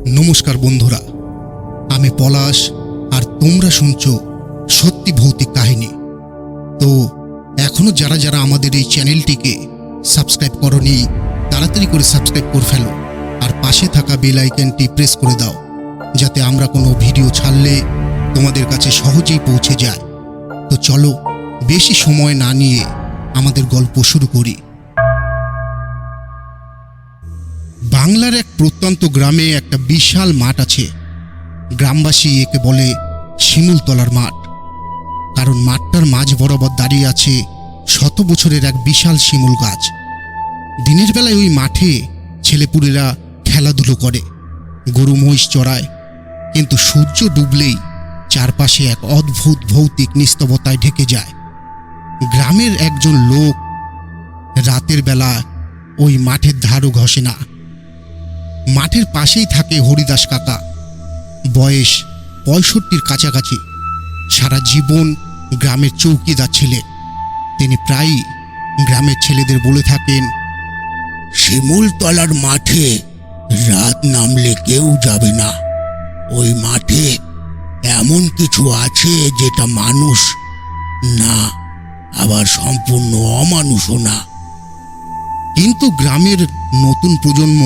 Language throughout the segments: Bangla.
নমস্কার বন্ধুরা, আমি পলাশ আর তোমরা শুনছো সত্যি ভৌতিক কাহিনী। তো এখনো যারা যারা আমাদের এই চ্যানেলটিকে সাবস্ক্রাইব করোনি, তাড়াতাড়ি করে সাবস্ক্রাইব করে ফেলো আর পাশে থাকা বেল আইকনটি প্রেস করে দাও, যাতে আমরা কোনো ভিডিও ছাড়লে তোমাদের কাছে সহজেই পৌঁছে যায়। তো চলো বেশি সময় না নিয়ে আমাদের গল্প শুরু করি। বাংলার এক প্রত্যন্ত গ্রামে একটা বিশাল মাঠ আছে। গ্রামবাসী একে বলে শিমুলতলার মাঠ, কারণ মাঠটার মাঝ বরাবর দাঁড়িয়ে আছে শত বছরের এক বিশাল শিমুল গাছ। দিনের বেলায় ওই মাঠে ছেলেপুলেরা খেলাধুলো করে, গরু মহিষ চড়ায়, কিন্তু সূর্য ডুবলেই চারপাশে এক অদ্ভুত ভৌতিক নিস্তবতায় ঢেকে যায়। গ্রামের একজন লোক রাতের বেলা ওই মাঠের ধারও ঘষে না। মাঠের পাশেই থাকে হরিদাস কাকা, বয়স 65-র কাছাকাছি। সারা জীবন গ্রামের চৌকিদার ছিলেন। তিনি প্রায়ই গ্রামের ছেলেদের বলে থাকেন, শিমুলতলার মাঠে রাত নামলে কেউ যাবে না। ওই মাঠে এমন কিছু আছে যেটা মানুষ না, আবার সম্পূর্ণ অমানুষও না। কিন্তু গ্রামের নতুন প্রজন্ম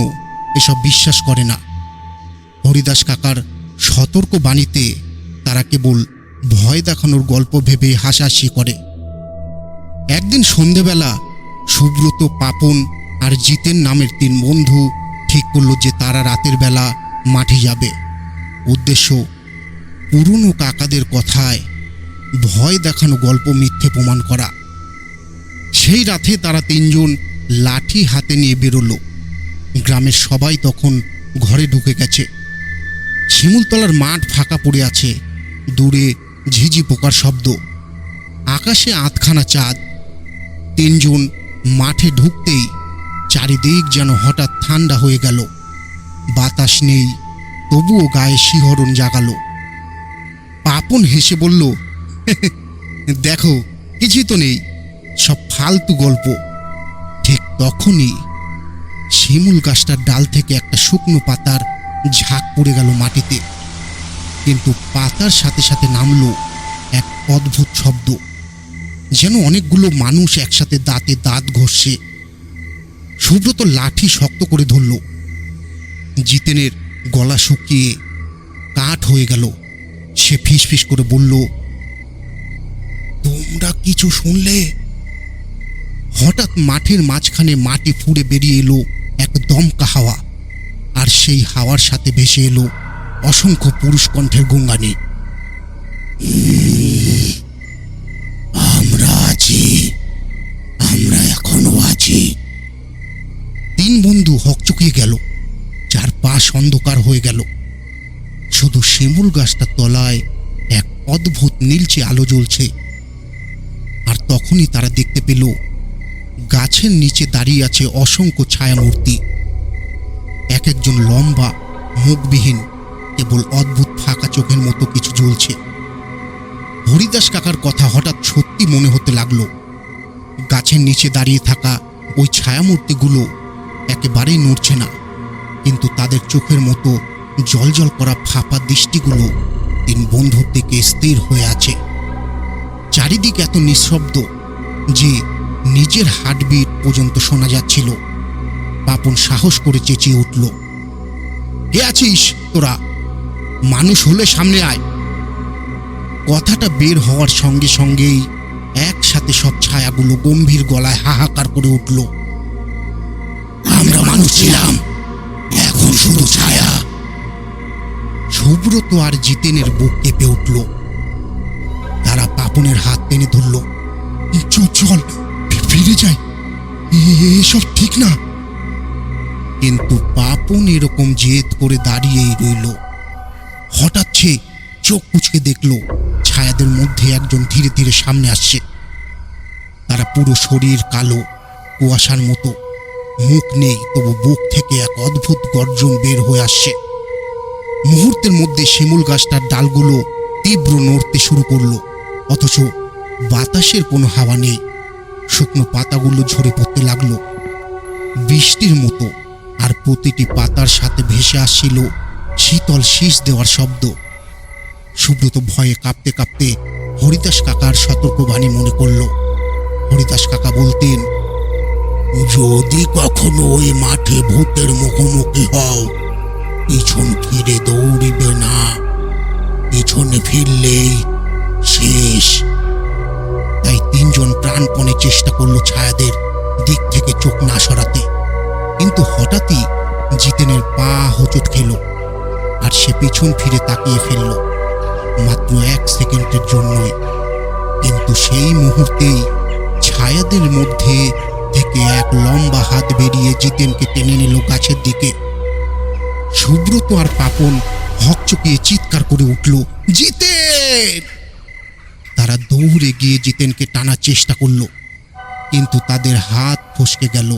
এসব বিশ্বাস করে না। হরিদাস কাকার সতর্ক বাণীতে তারা কেবল ভয় দেখানোর গল্প ভেবে হাসাহাসি করে। একদিন সন্ধেবেলা সুব্রত, পাপন আর জিতেন নামের 3 বন্ধু ঠিক করলো যে তারা রাতের বেলা মাঠে যাবে। উদ্দেশ্য পুরনো কাকাদের কথায় ভয় দেখানো গল্প মিথ্যে প্রমাণ করা। সেই রাতে তারা 3 জন লাঠি হাতে নিয়ে বেরোলো। গ্রামের সবাই তখন ঘরে ঢুকে গেছে। শিমুলতলার মাঠ ফাঁকা পড়ে আছে, দূরে ঝিঝি পোকার শব্দ, আকাশে 8খানা চাঁদ। 3 জন মাঠে ঢুকতেই চারিদিক যেন হঠাৎ ঠান্ডা হয়ে গেল। বাতাস নেই, তবুও গায়ে শিহরণ জাগালো। পাপন হেসে বলল, দেখো কিছুই তো নেই, সব ফালতু গল্প। ঠিক তখনই শিমুল গাছটার ডাল থেকে একটা শুকনো পাতার ঝাঁক পড়ে গেল মাটিতে। কিন্তু পাতার সাথে সাথে নামলো এক অদ্ভুত শব্দ, যেন অনেকগুলো মানুষ একসাথে দাঁতে দাঁত ঘষছে। সুব্রত লাঠি শক্ত করে ধরল। জিতেনের গলা শুকিয়ে কাঠ হয়ে গেল। সে ফিসফিস করে বলল, তোমরা কিছু শুনলে? হঠাৎ মাঠের মাঝখানে মাটি ফুঁড়ে বেরিয়ে এলো এক দমকা হাওয়া, আর সেই হাওয়ার সাথে ভেসে এলো অসংখ্য পুরুষ কণ্ঠের গুঙ্গানি। আমরা আছি, আমরা এখনো আছি। 3 বন্ধু হকচকিয়ে গেল। চারপাশ অন্ধকার হয়ে গেল। শুধু শিমুল গাছটার তলায় এক অদ্ভুত নীলচে আলো জ্বলছে। আর তখনই তারা দেখতে পেল গাছের নিচে দাঁড়িয়ে আছে অসংখ্য ছায়ামূর্তি। এক একজন লম্বা, মুখবিহীন, কেবল অদ্ভুত ফাঁকা চোখের মতো কিছু জ্বলছে। হরিদাস কাকার কথা হঠাৎ সত্যি মনে হতে লাগলো। গাছের নিচে দাঁড়িয়ে থাকা ওই ছায়ামূর্তিগুলো একেবারেই নড়ছে না, কিন্তু তাদের চোখের মতো জলজল করা ফাঁপা দৃষ্টিগুলো 3 বন্ধুর দিকে স্থির হয়ে আছে। চারিদিকে এত নিঃশব্দ যে নিজের হার্টবিট পর্যন্ত শোনা যাচ্ছিল। পাপন সাহস করে চেঁচিয়ে উঠল, কে আছিস তোরা? মানুষ হলে সামনে আয়। কথাটা বের হওয়ার সঙ্গে সঙ্গেই একসাথে সব ছায়াগুলো গম্ভীর গলায় হাহাকার করে উঠল, আমরা মানুষ ছিলাম, এখন শুধু ছায়া। সুব্রত আর জিতেনের বুক কেঁপে উঠল। তারা পাপনের হাত টেনে ধরল, চল ফিরে যাই, এসব ঠিক না। কিন্তু পাপন এরকম জেদ করে দাঁড়িয়েই রইল। হঠাৎ সে চোখ কুঁচকে দেখল ছায়াদের মধ্যে একজন ধীরে ধীরে সামনে আসছে। তারা পুরো শরীর কালো, কুয়াশার মতো, মুখ নেই, তবু বুক থেকে এক অদ্ভুত গর্জন বের হয়ে আসছে। মুহূর্তের মধ্যে শিমুল গাছটার ডালগুলো তীব্র নড়তে শুরু করলো, অথচ বাতাসের কোনো হাওয়া নেই। শুকনো পাতাগুলো ঝরে পড়তে লাগলো বৃষ্টির মতো, আর প্রতিটি পাতার সাথে ভেসে আসছিল শীতল শীষ দেওয়ার শব্দ। সুব্রত ভয়ে কাঁপতে কাঁপতে হরিদাস কাকার সতর্কবাণী মনে করল। হরিদাস কাকা বলতেন, যদি কখনো ওই মাঠে ভূতের মুখোমুখি হও, পিছন ফিরে দৌড়িবে না। পিছনে ফিরলেই শেষ। তাই তিনজন প্রাণপণে চেষ্টা করলো ছায়াদের দিক থেকে চোখ না সরাতে। কিন্তু হঠাৎই জিতেনের পা হোঁচট খেল, আর সে পিছন ফিরে তাকিয়ে ফেলল, মাত্র 1 সেকেন্ডের জন্যই। কিন্তু সেই মুহূর্তেই ছায়াদের মধ্যে থেকে এক লম্বা হাত বেরিয়ে জিতেনকে টেনে নিল গাছের দিকে। সুব্রত আর পাপন হকচকিয়ে চিৎকার করে উঠল, জিতেন! তারা দৌড়ে গিয়ে জিতেনকে টানার চেষ্টা করলো, কিন্তু তাদের হাত ফসকে গেল।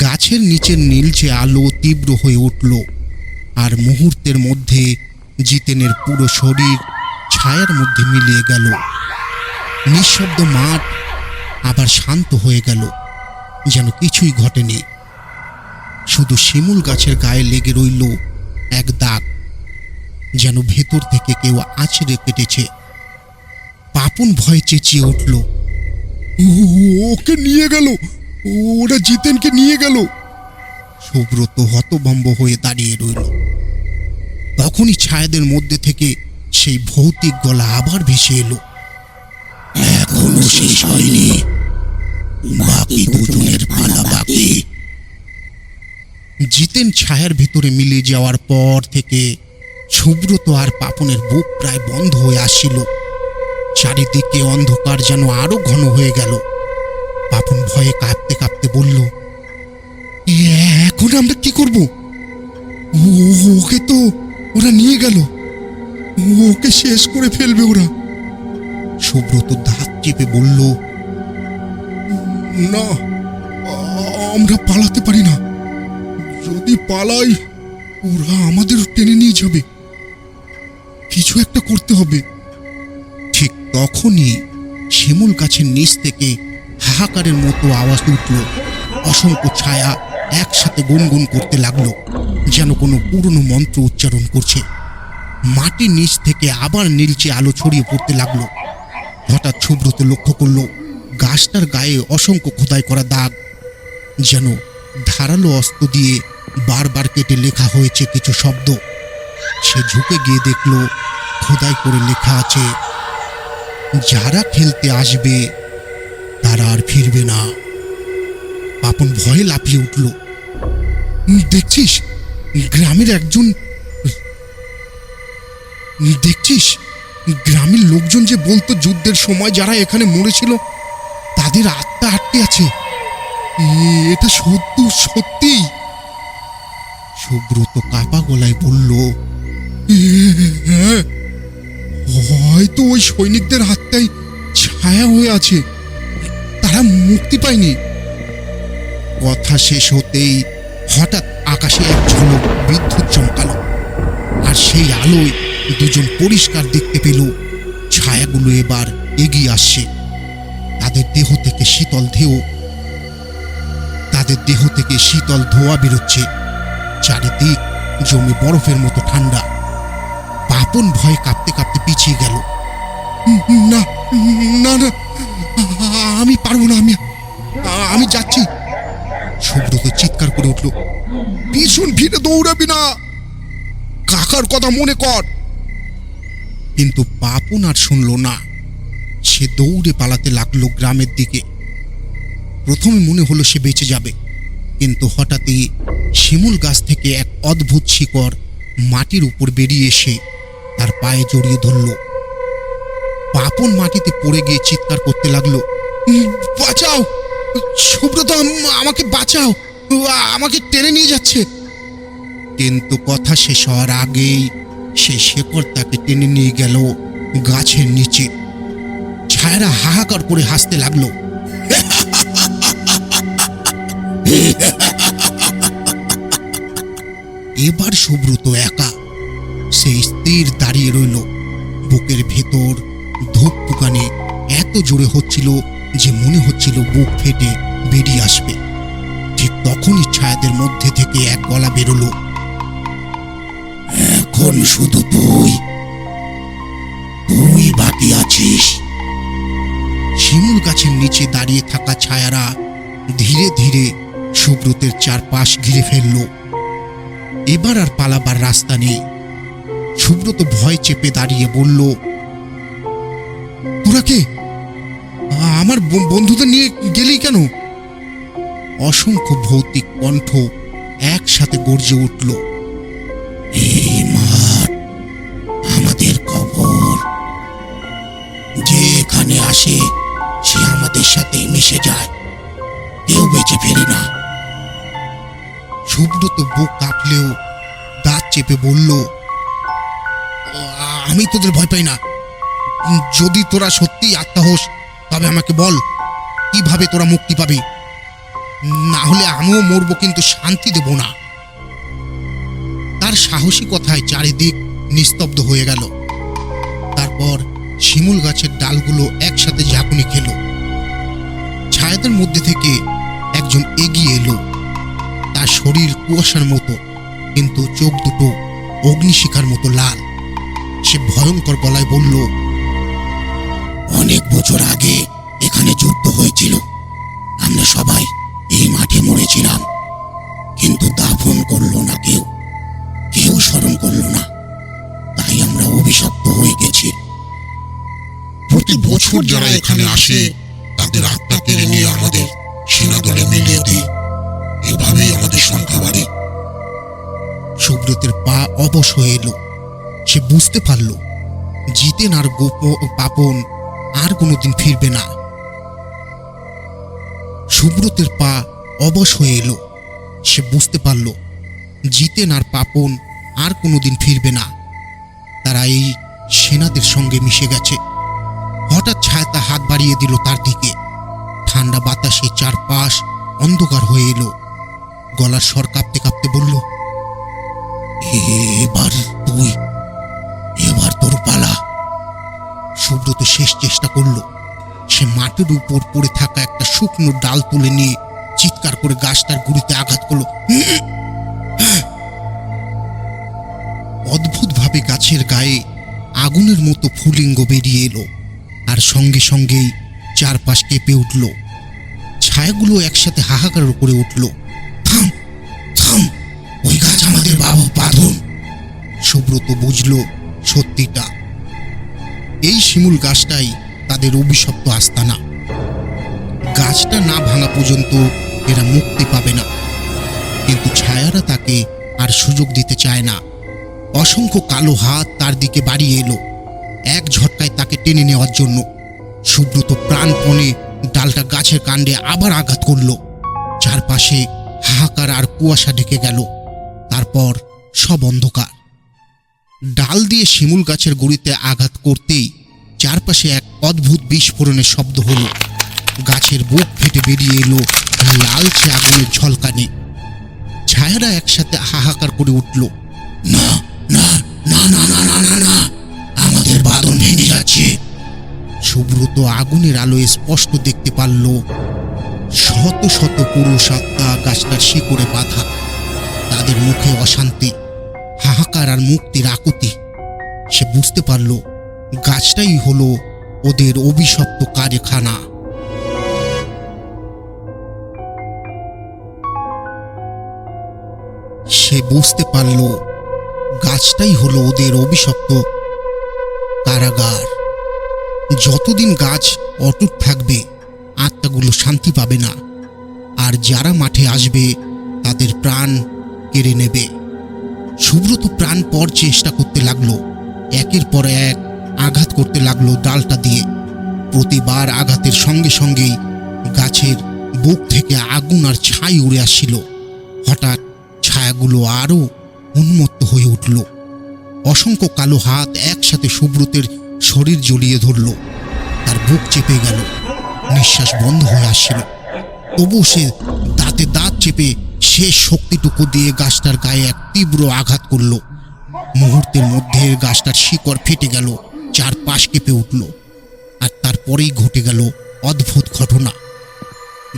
গাছের নিচের নীলচে আলো তীব্র হয়ে উঠল, আর মুহূর্তের মধ্যে জিতেনের পুরো শরীর ছায়ার মধ্যে মিলিয়ে গেল। নিঃশব্দ মাঠ আবার শান্ত হয়ে গেল, যেন কিছুই ঘটেনি। শুধু শিমুল গাছের গায়ে লেগে রইল এক দাগ, যেন ভেতর থেকে কেউ আছড়ে কেটেছে। পাপন ভয়ে চেঁচিয়ে উঠল, ওকে নিয়ে গেল, ওরা জিতেনকে নিয়ে গেল। সুব্রত হতভম্ব হয়ে দাঁড়িয়ে রইল। তখনই ছায়াদের মধ্যে থেকে সেই ভৌতিক গলা আবার ভেসে এলো, এখনো শেষ হয়নি, বাকি দুজনের পালা বাকি। জিতেন ছায়ার ভেতরে মিলিয়ে যাওয়ার পর থেকে সুব্রত আর পাপনের বুক প্রায় বন্ধ হয়ে আসছিল। চারিদিকে অন্ধকার যেন আরো ঘন হয়ে গেল। পাপন ভয়ে কাঁপতে কাঁপতে বলল, এখন আমরা কি করব? ওকে তো ওরা নিয়ে গেল, ওকে শেষ করে ফেলবে ওরা। সুব্রত দাঁত চেপে বলল, না, আমরা পালাতে পারি না। যদি পালাই ওরা আমাদের টেনে নিয়ে যাবে। কিছু একটা করতে হবে। ঠিক তখনই শিমুল গাছের নিচ থেকে হাহাকারের মতো আওয়াজ উঠল। অসংখ্য ছায়া একসাথে গুনগুন করতে লাগলো, যেন কোনো পুরনো মন্ত্র উচ্চারণ করছে। মাটির নিচ থেকে আবার নীলচে আলো ছড়িয়ে পড়তে লাগলো। হঠাৎ সুব্রত লক্ষ্য করল গাছটার গায়ে অসংখ্য খোদাই করা দাগ, যেন ধারালো অস্ত্র দিয়ে বারবার কেটে লেখা হয়েছে কিছু শব্দ। সে ঝুঁকে গিয়ে দেখল খোদাই করে লেখা আছে, যারা খেলতে আসবে তারা আর ফিরবে না। পাপন ভয়ে লাফিয়ে উঠল, দেখছিস গ্রামের লোকজন যে বলতো যুদ্ধের সময় যারা এখানে মরেছিল তাদের আত্মা আটকে আছে। এটা সত্যি। সুব্রত কাপা গলায় বলল, হ্যাঁ, হয়তো ওই সৈনিকদের আত্মাই ছায়া হয়ে আছে, তারা মুক্তি পায়নি। কথা শেষ হতেই হঠাৎ আকাশে এক ঝলক বিদ্যুৎ চমকালো, আর সেই আলোয় দুজন পরিষ্কার দেখতে পেল ছায়াগুলো এবার এগিয়ে আসছে। তাদের দেহ থেকে শীতল ধোঁয়া বেরোচ্ছে। চারিদিক জমে বরফের মতো ঠান্ডা। পাপন ভয়ে কাঁপতে কাঁপতে পিছিয়ে গেল। না না না, আমি পারবো না, আমি যাচ্ছি। সুব্রত চিৎকার করে উঠল, পিছন ফিরে দৌড়াবি না, কাকার কথা মনে কর। কিন্তু পাপন আর শুনল না। সে দৌড়ে পালাতে লাগলো গ্রামের দিকে। প্রথমে মনে হলো সে বেঁচে যাবে, কিন্তু হঠাৎই শিমুল গাছ থেকে এক অদ্ভুত শিকড় মাটির উপর বেরিয়ে এসে তার পায়ে জড়িয়ে ধরল। পাপন মাটিতে পড়ে গিয়ে চিৎকার করতে লাগলো, বাঁচাও সুব্রত, আমাকে বাঁচাও, আমাকে টেনে নিয়ে যাচ্ছে। কিন্তু কথা শেষ হওয়ার আগেই সেই শিকড় তাকে টেনে নিয়ে গেল গাছের নিচে। ছায়ারা হাহাকার করে হাসতে লাগলো। এবার সুব্রত একা। সে স্থির দাঁড়িয়ে রইল। বুকের ভেতর ধুকপুকানি এত জোরে হচ্ছিল যে মনে হচ্ছিল বুক ফেটে বেরিয়ে আসবে। ঠিক তখনই ছায়াদের মধ্যে থেকে এক গলা বেরোলো, এখন শুধু তুই বাকি আছিস। শিমুল গাছের নিচে দাঁড়িয়ে থাকা ছায়ারা ধীরে ধীরে সুব্রতের চারপাশ ঘিরে ফেলল। এবার আর পালাবার রাস্তা নেই। সুব্রত ভয় চেপে দাঁড়িয়ে বলল, তোরা কে? আমার বন্ধুদের নিয়ে গেলি কেন? অসংখ্য ভৌতিক কণ্ঠ একসাথে গর্জে উঠল। এই মাঠ আমাদের খবর, যে এখানে আসে সে আমাদের সাথে মিশে যায়, কেউ বেঁচে ফেরে না। সুব্রত বুক কাঁপলেও দাঁত চেপে বলল, আমি তোদের ভয় পাই না। যদি তোরা সত্যি আত্মা হোস তবে আমাকে বল, কিভাবে তোরা মুক্তি পাবি। না হলে আমিও মরবো, কিন্তু শান্তি দেব না। তার সাহসী কথায় চারিদিক নিস্তব্ধ হয়ে গেল। তারপর শিমুল গাছের ডালগুলো একসাথে ঝাঁকুনি খেল। ছায়াদের মধ্যে থেকে একজন এগিয়ে এলো। তার শরীর কুয়াশার মতো, কিন্তু চোখ দুটো অগ্নিশিখার মতো লাল। সে ভয়ঙ্কর গলায় বলল, অনেক বছর আগে এখানে যুদ্ধ হয়েছিল, আমরা সবাই এই মাঠে মরেছিলাম, কিন্তু দাফন করলো না কেউ স্মরণ করলো না, তাই আমরা অভিশপ্ত হয়ে গেছি। প্রতি বছর যারা এখানে আসে তাদের আত্মা কেড়ে নিয়ে আমাদের সেনা দলে মিলিয়ে দিই, এভাবেই আমাদের সংখ্যা বাড়ে। সুব্রতের পা অবশ হয়ে এলো। সে বুঝতে পারল জিতেন আর পাপন আর কোনোদিন ফিরবে না। সুব্রতের পা অবশ হয়ে এলো। সে বুঝতে পারল জিতেন আর পাপন আর কোনোদিন ফিরবে না। তারা এই সেনাদের সঙ্গে মিশে গেছে। হঠাৎ ছায়াটা হাত বাড়িয়ে দিল তার দিকে। ঠান্ডা বাতাসে চারপাশ অন্ধকার হয়ে এলো। গলার স্বর কাঁপতে কাঁপতে বলল, এবার তোর পালা। সুব্রত শেষ চেষ্টা করল। সে মাটির উপর পড়ে থাকা একটা শুকনো ডাল তুলে নিয়ে চিৎকার করে গাছটার গুড়িতে আঘাত করল। অদ্ভুতভাবে গাছের গায়ে আগুনের মতো ফুলিঙ্গ বেরিয়ে এলো, আর সঙ্গে সঙ্গেই চারপাশ কেঁপে উঠল। ছায়াগুলো একসাথে হাহাকার করে উঠল। থাম, ওই গাছ আমাদের বাঁধন। সুব্রত বুঝল সত্যিটা। এই শিমুল গাছটাই তাদের অভিশপ্ত আস্তানা। গাছটা না ভাঙা পর্যন্ত এরা মুক্তি পাবে না। কিন্তু ছায়ারা তাকে আর সুযোগ দিতে চায় না। অসংখ্য কালো হাত তার দিকে বাড়িয়ে এলো, এক ঝটকায় তাকে টেনে নেওয়ার জন্য। সুব্রত প্রাণপণে ডালটা গাছের কাণ্ডে আবার আঘাত করল। চারপাশে হাহাকার আর কুয়াশা ঢেকে গেল। তারপর সব অন্ধকার। ডাল দিয়ে শিমুল গাছের গুড়িতে আঘাত করতেই চারপাশে এক অদ্ভুত বিস্ফোরণের শব্দ হলো। গাছের বুক ফেটে বেরিয়ে এলো লালচে আগুনের ঝলকানি। ছায়ারা একসাথে হাহাকার করে উঠল। না না না না না না না না, আমাদের বাঁধন ভেঙে যাচ্ছে। সুব্রত আগুনের আলোয় স্পষ্ট দেখতে পারল শত শত পুরুষ আত্মা গাছটার শিকড়ে বাঁধা। তাদের মুখে অশান্তি, হাহাকার আর মুক্তির আকুতি। সে বুঝতে পারল গাছটাই হলো ওদের অভিশপ্ত কারখানা। সে বুঝতে পারল গাছটাই হলো ওদের অভিশপ্ত কারাগার। যতদিন গাছ অটুট থাকবে আত্মাগুলো শান্তি পাবে না, আর যারা মাঠে আসবে তাদের প্রাণ কেড়ে নেবে। সুব্রত প্রাণপর চেষ্টা করতে লাগলো। একের পর এক আঘাত করতে লাগলো ডালটা দিয়ে। প্রতিবার আঘাতের সঙ্গে সঙ্গেই গাছের বুক থেকে আগুন আর ছাই উড়ে আসছিল। হঠাৎ ছায়াগুলো আরও উন্মত্ত হয়ে উঠল। অসংখ্য কালো হাত একসাথে সুব্রতের শরীর জড়িয়ে ধরল। তার বুক চেপে গেল, নিঃশ্বাস বন্ধ হয়ে আসছিল। তবু সে দাঁতে দাঁত চেপে শেষ শক্তিটুকু দিয়ে গাছটার গায়ে এক তীব্র আঘাত করল। মুহূর্তের মধ্যে গাছটার শিকড় ফেটে গেল, চারপাশ কেঁপে উঠল। আর তারপরেই ঘটে গেল অদ্ভুত ঘটনা।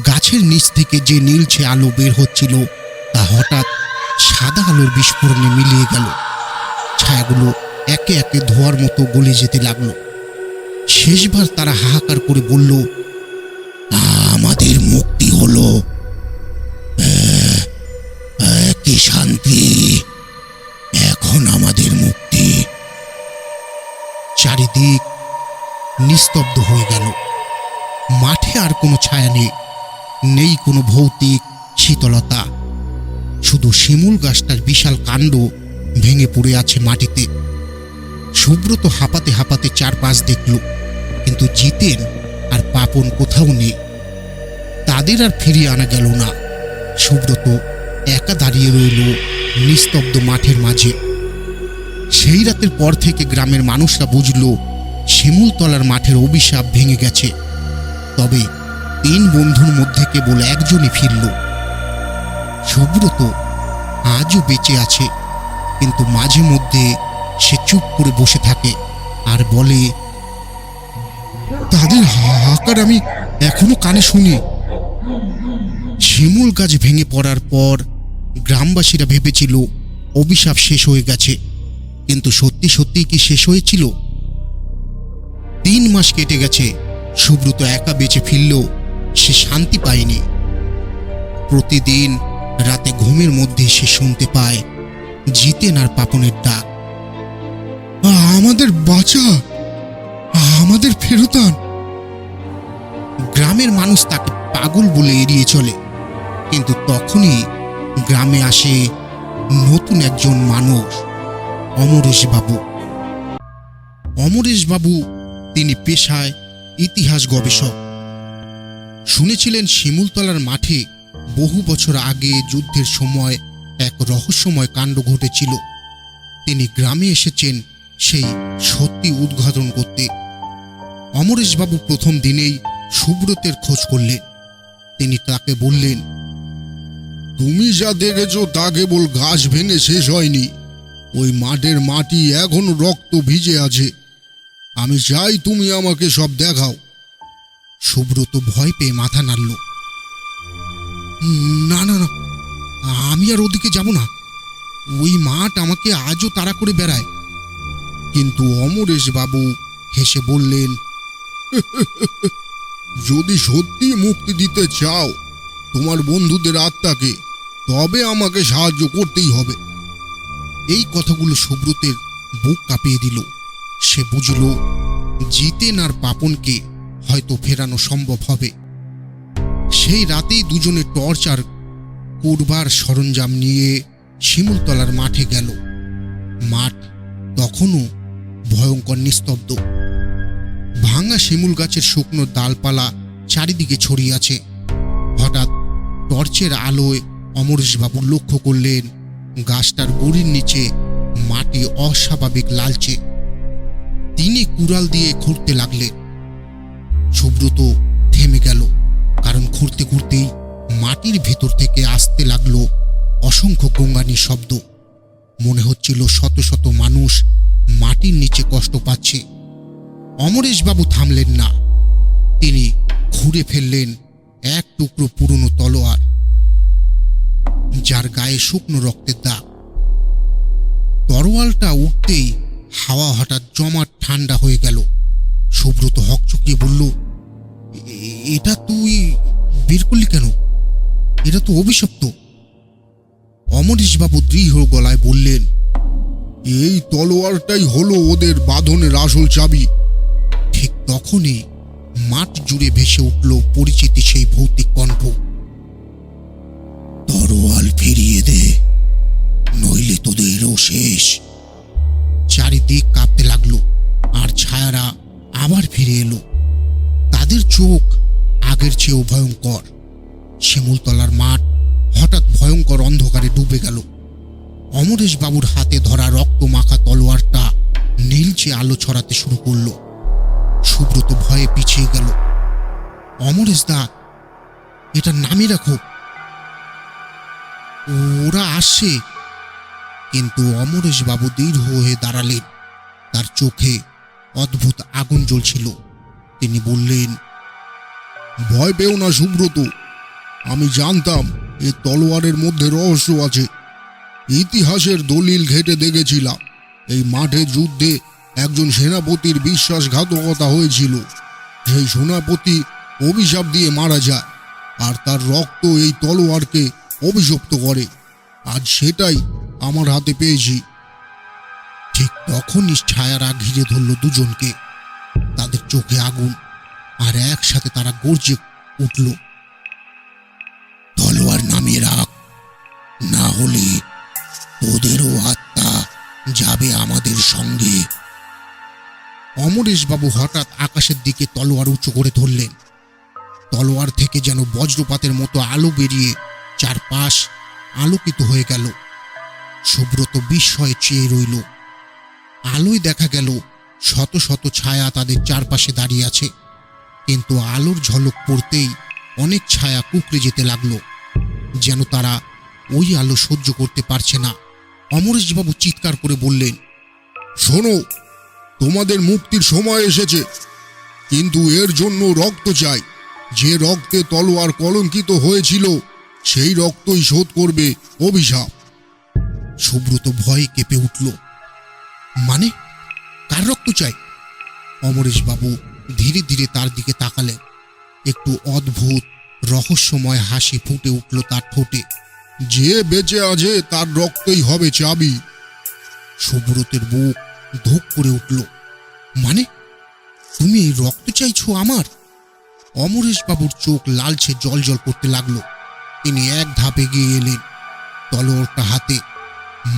গাছের নিচ থেকে যে নীলচে আলো বের হচ্ছিল তা হঠাৎ সাদা আলোর বিস্ফোরণে মিলিয়ে গেল। ছায়াগুলো একে একে ধোয়ার মতো গলে যেতে লাগলো। শেষবার তারা হাহাকার করে বলল, আমাদের মুক্তি হলো। কি শান্তি! এখন আমাদের মুক্তি। চারিদিক নিস্তব্ধ হয়ে গেল। মাঠে আর কোনো ছায়া নেই, নেই কোনো ভৌতিক শীতলতা। শুধু শিমুল গাছটার বিশাল কাণ্ড ভেঙে পড়ে আছে মাটিতে। সুব্রত হাঁপাতে হাঁপাতে চারপাশ দেখল, কিন্তু জিতেন আর পাপন কোথাও নেই। তাদের আর ফিরিয়ে আনা গেল না। সুব্রত একা দাঁড়িয়ে রইল নিস্তব্ধ মাঠের মাঝে। সেই রাতের পর থেকে গ্রামের মানুষরা বুঝল শিমুলতলার মাঠের অভিশাপ ভেঙে গেছে। তবে 3 বন্ধুর মধ্যে কেবল একজনই ফিরল। সুব্রত আজও বেঁচে আছে, কিন্তু মাঝে মধ্যে সে চুপ করে বসে থাকে আর বলে, তাদের হাহাকার আমি এখনো কানে শুনি। শিমুল গাছ ভেঙে পড়ার পর গ্রামবাসীরা ভেবেছিল অভিশাপ শেষ হয়ে গেছে, কিন্তু সত্যি সত্যি কি শেষ হয়েছিল? 3 মাস কেটে গেছে। সুব্রত একা বেঁচে ফিরলেও সে শান্তি পায়নি। প্রতিদিন রাতে ঘুমের মধ্যে সে শুনতে পায় জিতেন আর পাপনের ডাক, আমাদের বাঁচা, আমাদের ফেরত আন। গ্রামের মানুষ তাকে পাগল বলে এড়িয়ে চলে, কিন্তু তখনই গ্রামে আসে নতুন একজন মানুষ, অমরেশ বাবু। অমরেশ বাবু তিনি পেশায় ইতিহাস গবেষক। শুনেছিলেন শিমুলতলার মাঠে বহু বছর আগে যুদ্ধের সময় এক রহস্যময় কাণ্ড ঘটেছিল। তিনি গ্রামে এসেছেন সেই সত্যি উদ্ঘাটন করতে। অমরেশবাবু প্রথম দিনেই সুব্রতের খোঁজ করলেন। তিনি তাকে বললেন, তুমি যা দেখেছো তা কেবল গাছ ভেঙে শেষ হয়নি। ওই মাঠের মাটি এখনো রক্ত ভিজে আছে। আমি চাই তুমি আমাকে সব দেখাও। সুব্রত ভয় পেয়ে মাথা নাড়ল। না না না, আমি আর ওদিকে যাব না। ওই মাঠ আমাকে আজও তাড়া করে বেড়ায়। কিন্তু অমরেশ বাবু হেসে বললেন, যদি সত্যি মুক্তি দিতে চাও তোমার বন্ধুদের আত্মাকে, তবে আমাকে সাহায্য করতেই হবে। এই কথাগুলো সুব্রতের বুক কাঁপিয়ে দিল। সে বুঝল জিতেন আর পাপনকে হয়তো ফেরানো সম্ভব হবে। সেই রাতেই দুজনে টর্চ আর করবার সরঞ্জাম নিয়ে শিমুলতলার মাঠে গেল। মাঠ তখনও ভয়ঙ্কর নিস্তব্ধ। ভাঙা শিমুল গাছের শুকনো ডালপালা চারিদিকে ছড়িয়ে আছে। হঠাৎ টর্চের আলোয় অমরেশবাবু লক্ষ্য করলেন গাছটার গুড়ির নিচে মাটি অস্বাভাবিক লালচে। তিনি কুড়াল দিয়ে খুঁড়তে লাগলেন। সুব্রত থেমে গেল, কারণ খুঁড়তে খুঁড়তেই মাটির ভেতর থেকে আসতে লাগলো অসংখ্য গঙ্গানির শব্দ। মনে হচ্ছিল শত শত মানুষ মাটির নিচে কষ্ট পাচ্ছে। অমরেশবাবু থামলেন না। তিনি খুঁড়ে ফেললেন এক টুকরো পুরনো তলোয়ার, যার গায়ে শুকনো রক্তের দাগ। তরোয়ালটা উঠতেই হাওয়া হঠাৎ জমাট ঠান্ডা হয়ে গেল। সুব্রত হকচকিয়ে বলল, এটা তুই বের করলি কেন? এটা তো অভিশপ্ত। অমরেশবাবু দৃঢ় গলায় বললেন, এই তলোয়ারটাই হলো ওদের বাঁধনের আসল চাবি। ঠিক তখনই মাঠ জুড়ে ভেসে উঠল পরিচিতি সেই ভৌতিক কণ্ঠ, তরোয়াল ফিরিয়ে দে, নইলে তোদেরও শেষ। চারিদিক কাঁপতে লাগলো, আর ছায়ারা আবার ফিরে এলো। তাদের চোখ আগের চেয়েও ভয়ঙ্কর। শিমুলতলার মাঠ হঠাৎ ভয়ঙ্কর অন্ধকারে ডুবে গেল। অমরেশবাবুর হাতে ধরা রক্ত মাখা তলোয়ারটা নীলচে আলো ছড়াতে শুরু করলো। সুব্রত ভয়ে পিছিয়ে গেল। অমরেশ দা, এটা নামিয়ে রাখো, ওরা আসছে। কিন্তু অমরেশবাবু দৃঢ় হয়ে দাঁড়ালেন। তার চোখে অদ্ভুত আগুন জ্বলছিল। তিনি বললেন, ভয় পেও না সুব্রত, আমি জানতাম এই তলোয়ারের মধ্যে রহস্য আছে। ইতিহাসের দলিল ঘেটে দেখেছিলাম, এই মাঠের যুদ্ধে একজন সেনাপতির বিশ্বাসঘাতকতা হয়েছিল। সেই সেনাপতি অভিশাপ দিয়ে মারা যায়, আর তার রক্ত এই তলোয়ারকে অভিশপ্ত করে। আজ সেটাই আমার হাতে পেয়েছি। ঠিক তখনই ছায়ারা ঘিরে ধরল দুজনকে। তাদের চোখে আগুন, আর একসাথে তারা গর্জে উঠল, তলোয়ার নামিয়ে রাখ, না হলে তোদেরও আত্মা যাবে আমাদের সঙ্গে। অমরেশবাবু হঠাৎ আকাশের দিকে তলোয়ার উঁচু করে ধরলেন। তলোয়ার থেকে যেন বজ্রপাতের মতো আলো বেরিয়ে চারপাশ আলোকিত হয়ে গেল। সুব্রত বিস্ময়ে চেয়ে রইল। আলোয় দেখা গেল শত শত ছায়া তাদের চারপাশে দাঁড়িয়ে আছে, কিন্তু আলোর ঝলক পড়তেই অনেক ছায়া কুঁকড়ে যেতে লাগলো, যেন তারা ওই আলো সহ্য করতে পারছে না। অমরেশবাবু চিৎকার করে বললেন, শোনো, তোমাদের মুক্তির সময় এসেছে, কিন্তু এর জন্য রক্ত চাই। যে রক্তে তলোয়ার কলঙ্কিত হয়েছিল, সেই রক্তই শোধ করবে অভিশাপ। সুব্রত ভয়ে কেঁপে উঠল। মানে, কার রক্ত চাই? অমরেশবাবু ধীরে ধীরে তার দিকে তাকালেন। একটু অদ্ভুত রহস্যময় হাসি ফুটে উঠল তার ঠোঁটে। যে বেঁচে আছে তার রক্তই হবে চাবি। সুব্রতের বুক ধুক করে উঠল। মানে, তুমি এই রক্ত চাইছো আমার? অমরেশবাবুর চোখ লালচে জল করতে লাগলো। তিনি এক ধাপ এগিয়ে এলেন, তলোয়ারটা হাতে।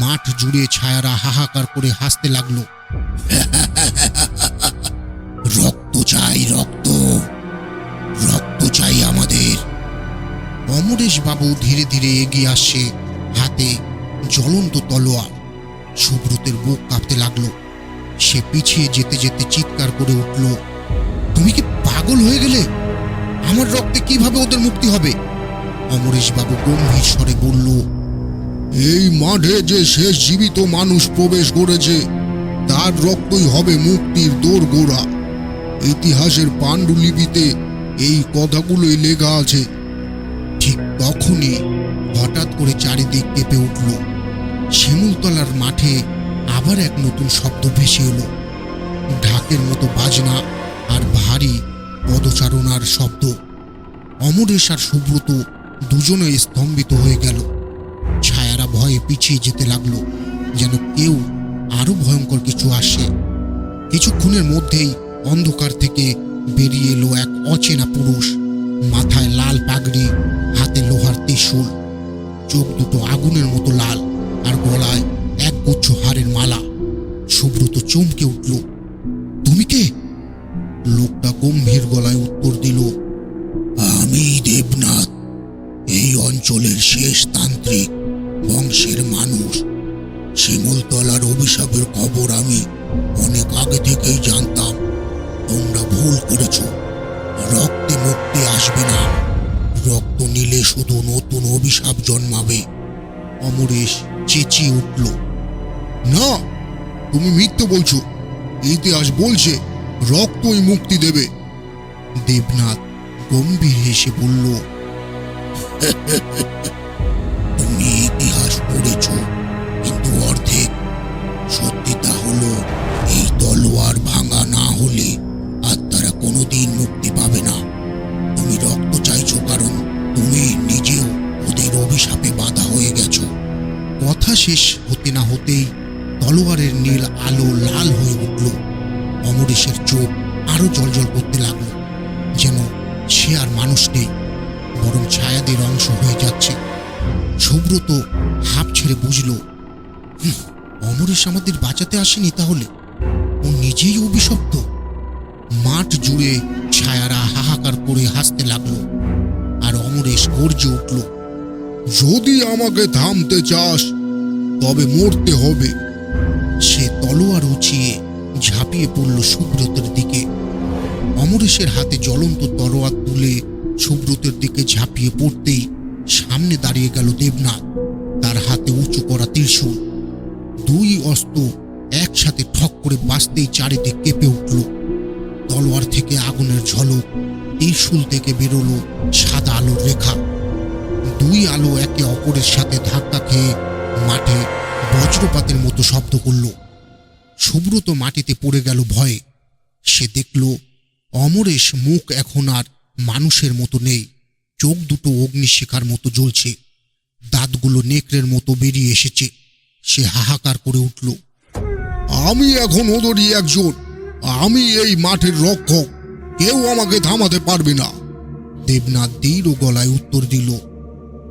মাঠ জুড়ে ছায়ারা হাহাকার করে হাসতে লাগলো। রক্ত চাই, রক্ত, রক্ত চাই আমাদের। অমরেশবাবু ধীরে ধীরে এগিয়ে আসছে, হাতে জ্বলন্ত তলোয়ার। সুব্রতের বুক কাঁপতে লাগলো। সে পিছিয়ে যেতে যেতে চিৎকার করে উঠল, তুমি কি পাগল হয়ে গেলে? আমার রক্তে কিভাবে ওদের মুক্তি হবে? অমরেশবাবু গম্ভীর স্বরে বলল, এই মাঠে যে শেষ জীবিত মানুষ প্রবেশ করেছে, তার রক্তই হবে মুক্তির দোরগোড়া। ইতিহাসের পাণ্ডুলিপিতে এই কথাগুলোই লেখা আছে। ঠিক তখনই হঠাৎ করে চারিদিক কেঁপে উঠল। শিমুলতলার মাঠে আবার এক নতুন শব্দ ভেসে এলো, ঢাকের মতো বাজনা আর ভারী পদচারণার শব্দ। অমরেশ আর সুব্রত দুজনে স্তম্ভিত হয়ে গেল। ছায়ারা ভয়ে পিছিয়ে যেতে লাগলো, যেন কেউ আরো ভয়ঙ্কর কিছু আসে। কিছুক্ষণের মধ্যেই অন্ধকার থেকে বেরিয়ে এলো এক অচেনা পুরুষ। মাথায় লাল পাগড়ি, হাতে লোহার ত্রিশূল, চোখ দুটো আগুনের মতো লাল, আর গলায় এক গুচ্ছ হারের মালা। সুব্রত চমকে উঠল, তুমি কে? লোকটা গম্ভীর গলায় উত্তর দিল, আমি দেবনাথ, এই অঞ্চলের শেষ তান্ত্রিক বংশের মানুষ। শিমুলতলার অভিশাপের খবর আমি অনেক আগে থেকেই জানতাম। তোমরা ভুল করেছ, রক্তে মুক্তি আসবে না। রক্ত নিলে শুধু নতুন অভিশাপ জন্মাবে। অমরেশ চেঁচিয়ে উঠল, না, তুমি মিথ্যে বলছো। ইতিহাস বলছে রক্তই মুক্তি দেবে। দেবনাথ গম্ভীর হেসে বলল, তুমি ইতিহাস পড়েছ, কিন্তু অর্ধেক। সত্যিটা হলো, এই তলোয়ার ভাঙা না হলে আত্মারা কোনোদিন মুক্তি পাবে না। তুমি রক্ত চাইছো কারণ তুমি নিজেও ওদের অভিশাপে বাধা হয়ে গেছো। কথা শেষ হতে না হতেই তলোয়ারের নীল আলো লাল হয়ে উঠল। অমরেশের চোখ আরো জ্বলজ্বল করতে লাগলো, যেন সে আর মানুষ নেই, বরং ছায়াদের অংশ হয়ে যাচ্ছে। সুব্রত হাঁপ ছেড়ে বুঝল, অমরেশ আমাদের বাঁচাতে আসেনি, তাহলে ও নিজেই অভিশপ্ত। মাঠ জুড়ে ছায়ারা হাহাকার করে হাসতে লাগলো, আর অমরেশ গর্জে উঠল, যদি আমাকে থামতে চাস তবে মরতে হবে। সে তলোয়ার উঁচিয়ে ঝাঁপিয়ে পড়ল সুব্রতের দিকে। অমরেশের হাতে জ্বলন্ত তলোয়ার তুলে সুব্রতের দিকে ঝাঁপিয়ে পড়তেই সামনে দাঁড়িয়ে গেল দেবনাথ, তার হাতে উঁচু করা ত্রিশূল। দুই অস্ত্র একসাথে ঠক করে বাজতেই চারিদিক কেঁপে উঠল। তলোয়ার থেকে আগুনের ঝলক, ত্রিশূল থেকে বেরোলো সাদা আলোর রেখা। দুই আলো একে অপরের সাথে ধাক্কা খেয়ে মাঠে বজ্রপাতের মতো শব্দ করল। সুব্রত মাটিতে পড়ে গেল ভয়ে। সে দেখল অমরেশ মুখ এখন আর মানুষের মতো নেই, চোখ দুটো অগ্নিশিখার মতো জ্বলছে, দাঁতগুলো নেকড়ের মতো বেরিয়ে এসেছে। সে হাহাকার করে উঠল, আমি এখন ওদেরই একজন। আমি এই মাঠের রক্ষক, কেউ আমাকে থামাতে পারবে না। দেবনাথ দৃঢ় গলায় উত্তর দিল,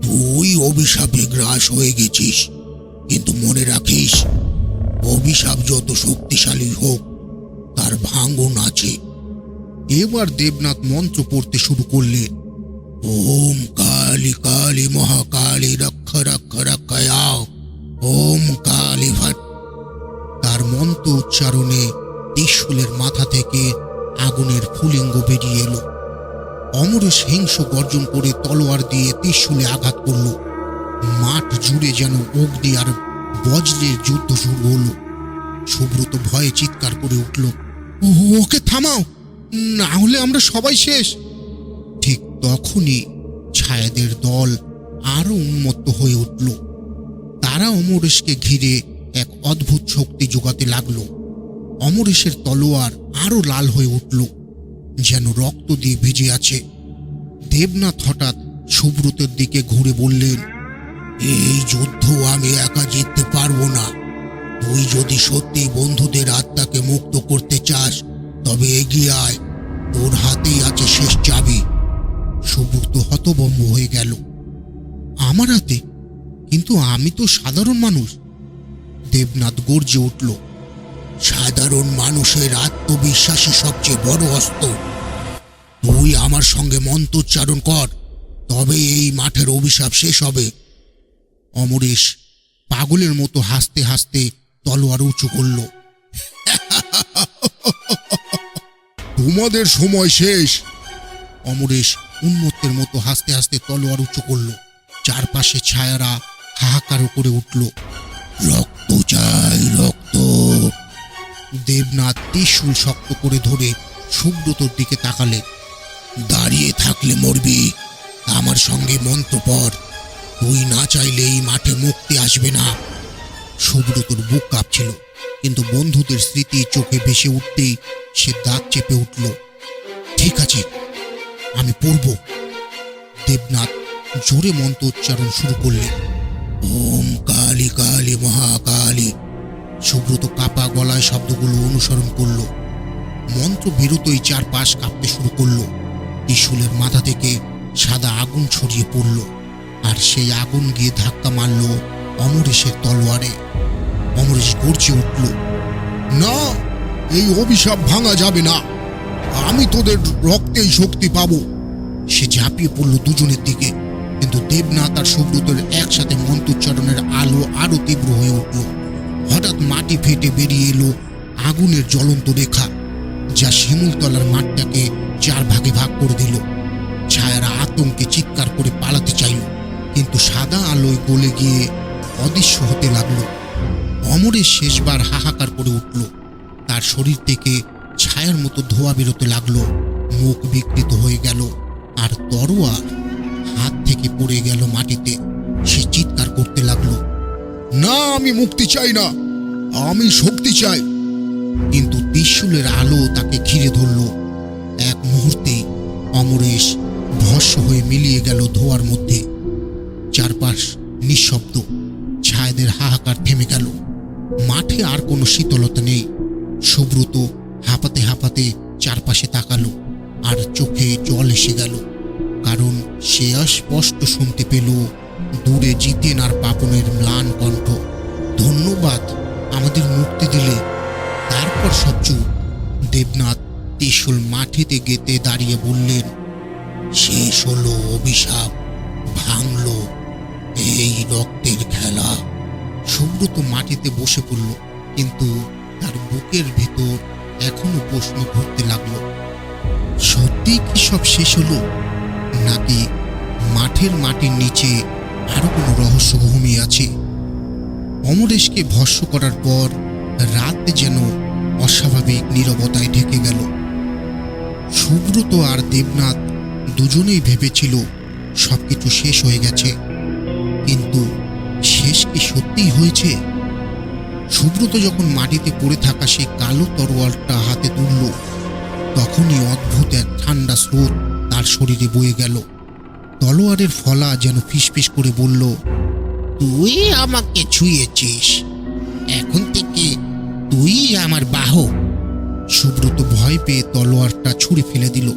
তুই অভিশাপে গ্রাস হয়ে গেছিস, কিন্তু মনে রাখিস, অভিশাপ যত শক্তিশালী হোক তার ভাঙন আছে। এবার দেবনাথ মন্ত্র পড়তে শুরু করলেন। ওম কালী কালী মহাকালী রক্ষ রক্ষ রক্ষয়াও, ওম কালী ভট। তার মন্ত্র উচ্চারণে ত্রিশূলের মাথা থেকে আগুনের ফুলিঙ্গ বেরিয়ে এলো। অমরেশ হিংস্র গর্জন করে তলোয়ার দিয়ে ত্রিশূলে আঘাত করল। মাঠ জুড়ে যেন অগ্নি আর বজ্রের যুদ্ধ শুরু হলো। সুব্রত ভয়ে চিৎকার করে উঠল, ওকে থামাও, না হলে আমরা সবাই শেষ। ঠিক তখনই ছায়াদের দল আরো উন্মত্ত হয়ে উঠল। তারা অমরেশকে ঘিরে এক অদ্ভুত শক্তি জোগাতে লাগলো। অমরেশের তলোয়ার আরো লাল হয়ে উঠল, যেন রক্ত দিয়ে ভিজে আছে। দেবনাথ হঠাৎ সুব্রতের দিকে ঘুরে বললেন, এই যুদ্ধ আমি একা জিততে পারবো না। তুই যদি সত্যি বন্ধুদের আত্মাকে মুক্ত করতে চাস তবে এগিয়ে আয়, তোর হাতেই আছে শেষ চাবি। সুব্রত হতভম্ব হয়ে গেল। আমার হাতে? কিন্তু আমি তো সাধারণ মানুষ। দেবনাথ গর্জে উঠল, সাধারণ মানুষের আত্মবিশ্বাসী সবচেয়ে বড় অস্ত্র। তুই আমার সঙ্গে মন্ত্রোচ্চারণ কর, তবে এই মাঠের অভিশাপ শেষ হবে। অমরেশ পাগলের মতো হাসতে হাসতে তলোয়ার উঁচু করল। তোমাদের সময় শেষ। অমরেশ উন্মত্তের মতো হাসতে হাসতে তলোয়ার উঁচু করল। চারপাশে ছায়ারা হাহাকার করে উঠল, রক্ত চাই, রক্ত। দেবনাথ ত্রিশূল শক্ত করে ধরে সুব্রতর দিকে তাকালে। দাঁড়িয়ে থাকলে মরবি, আমার সঙ্গে মন্ত্র পড়। তুই না চাইলে এই মাঠে মুক্তি আসবে না। সুব্রতর বুক কাঁপছিল, কিন্তু বন্ধুদের স্মৃতি চোখে ভেসে উঠতেই সে দাঁত চেপে উঠল। ঠিক আছে, আমি পড়ব। দেবনাথ জোরে মন্ত্র উচ্চারণ শুরু করলেন। ওম কালী কালী মহাকালী। সুব্রত কাপা গলায় শব্দগুলো অনুসরণ করল। মন্ত্র বেরোতেই চারপাশ কাঁপতে শুরু করলো। ত্রিশূলের মাথা থেকে সাদা আগুন ছড়িয়ে পড়ল, আর সেই আগুন গিয়ে ধাক্কা মারল অমরেশের তলোয়ারে। অমরেশ গর্জে উঠল, না, এই অভিশাপ ভাঙা যাবে না। আমি তোদের রক্তেই শক্তি পাবো। সে ঝাঁপিয়ে পড়ল দুজনের দিকে, কিন্তু দেবনাথ আর সুব্রতের একসাথে মন্ত্রোচ্চারণের আলো আরো তীব্র হয়ে উঠল। হঠাৎ মাটি ফেটে বেরিয়ে এলো আগুনের জ্বলন্ত রেখা, যা শিমুলতলার মাঠটাকে চার ভাগে ভাগ করে দিল। ছায়ারা আতঙ্কে চিৎকার করে পালাতে চাইল, কিন্তু সাদা আলোয় গলে গিয়ে অদৃশ্য হতে লাগলো। অমরেশ শেষবার হাহাকার করে উঠল। তার শরীর থেকে ছায়ার মতো ধোঁয়া বেরোতে লাগলো, মুখ বিকৃত হয়ে গেল, আর তরোয়ার হাত থেকে পড়ে গেল মাটিতে। সে চিৎকার করতে লাগলো, না, আমি মুক্তি চাই না, আমি শক্তি চাই। কিন্তু ত্রিশূলের আলো তাকে ঘিরে ধরল। এক মুহূর্তেই অমরেশ ভস্ম হয়ে মিলিয়ে গেল ধোঁয়ার মধ্যে। চারপাশ নিঃশব্দ, ছায়াদের হাহাকার থেমে গেল। মাঠে আর কোনো শীতলতা নেই। সুব্রত হাঁপাতে হাঁপাতে চারপাশে তাকালো, আর চোখে জল এসে গেল, কারণ সে স্পষ্ট শুনতে পেল দূরে জিতেন আর পাপনের ম্লান কণ্ঠ। ধন্যবাদ, আমাদের মুক্তি দিলে। তারপর সব চুপ। দেবনাথ ত্রিশূল মাটিতে গেঁথে দাঁড়িয়ে বললেন, শেষ হলো অভিশাপ, ভাঙলো এই রক্তের খেলা। সুব্রত মাটিতে বসে পড়ল, কিন্তু তার বুকের ভেতর এখনো প্রশ্ন ঘুরতে লাগলো। সত্যি কি সব শেষ হলো, নাকি মাঠের মাটির নিচে আরো কোনো রহস্য ঘুমিয়ে আছে? অমরেশকে ভস্ম করার পর রাত যেন অস্বাভাবিক নীরবতায় ঢেকে গেল। সুব্রত আর দেবনাথ দুজনেই ভেবেছিল সবকিছু শেষ হয়ে গেছে, কিন্তু শেষ কি সত্যিই হয়েছে? সুব্রত যখন মাটিতে পড়ে থাকা সেই কালো তরোয়ালটা হাতে তুলল, তখনই অদ্ভুত এক ঠান্ডা স্রোত তার শরীরে বয়ে গেল। তলোয়ারের ফলা যেন ফিসফিস করে বলল, তুই আমাকে ছুঁয়েছিস, এখন থেকে তুই আমার বাহক। সুব্রত ভয় পেয়ে তলোয়ারটা ছুঁড়ে ফেলে দিল,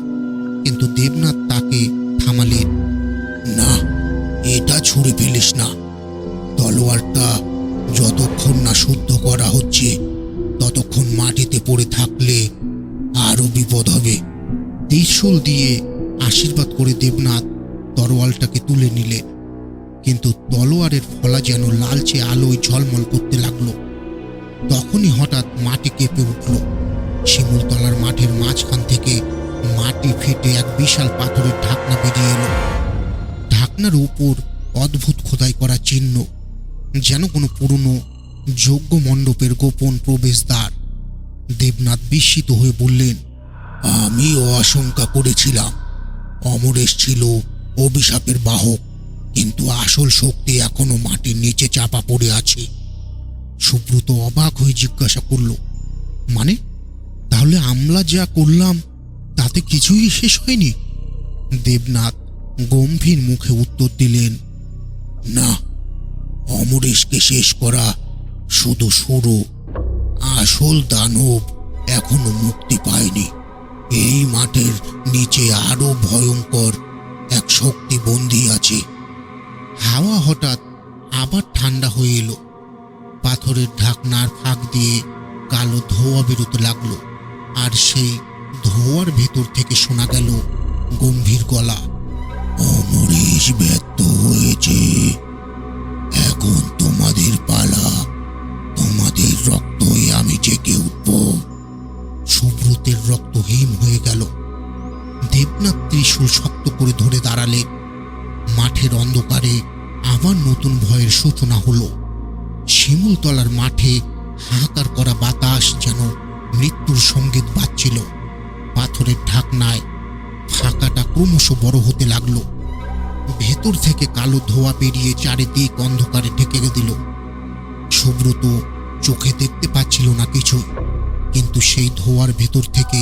কিন্তু দেবনাথ তাকে থামালেন। না, এটা ছুঁড়ে ফেলিস না। তলোয়ারটা যতক্ষণ না শুদ্ধ করা হচ্ছে ততক্ষণ মাটিতে পড়ে থাকলে আরো বিপদ হবে। ত্রিশূল দিয়ে আশীর্বাদ করে দেবনাথ তরোয়ালটাকে তুলে নিলেন, কিন্তু তলোয়ারের ফলা যেন লালচে আলোয় ঝলমল করতে লাগলো। তখনই হঠাৎ মাটি কেঁপে উঠল। শিমুলতলার মাঠের মাঝখান থেকে মাটি ফেটে এক বিশাল পাথরের ঢাকনা বেরিয়ে এলো। ঢাকনার উপর অদ্ভুত খোদাই করা চিহ্ন, যেন কোনো পুরনো যজ্ঞ মণ্ডপের গোপন প্রবেশদ্বার। দেবনাথ বিস্মিত হয়ে বললেন, আমিও আশঙ্কা করেছিলাম অমরেশ ছিল অভিশাপের বাহক, কিন্তু আসল শক্তি এখনো মাটির নিচে চাপা পড়ে আছে। সুব্রত অবাক হয়ে জিজ্ঞাসা করল, মানে তাহলে আমরা যা করলাম তাতে কিছুই শেষ হয়নি? দেবনাথ গম্ভীর মুখে উত্তর দিলেন, না, অমরেশকে শেষ করা শুধু শুরু। আসল দানব এখনো মুক্তি পায়নি। এই মাঠের নিচে আরো ভয়ঙ্কর এক শক্তি বন্দী আছে। হাওয়া হঠাৎ আবার ঠান্ডা হয়ে এলো। পাথরের ঢাকনার ফাঁক দিয়ে কালো ধোঁয়া বেরোতে লাগলো, আর সেই ধোঁয়ার ভেতর থেকে শোনা গেল গম্ভীর গলা, অমরেশ ব্যর্থ হয়েছে, এখন তোমাদের পালা। তোমাদের রক্তই আমি জেগে উঠব। সুব্রতের রক্ত হিম হয়ে গেল। দেবনাথ ত্রিশূল শক্ত করে ধরে দাঁড়ালেন। মাঠের অন্ধকারে আবার নতুন ভয়ের সূচনা হলো। শিমুলতলার মাঠে হাহাকার করা বাতাস যেন মৃত্যুর সঙ্গীত বাজছিল। পাথরের ঢাকনায় ফাঁকাটা ক্রমশ বড় হতে লাগলো। ভেতর থেকে কালো ধোঁয়া বেরিয়ে চারিদিক অন্ধকারে ঢেকে দিল। সুব্রত চোখে দেখতে পাচ্ছিল না কিছু, কিন্তু সেই ধোঁয়ার ভেতর থেকে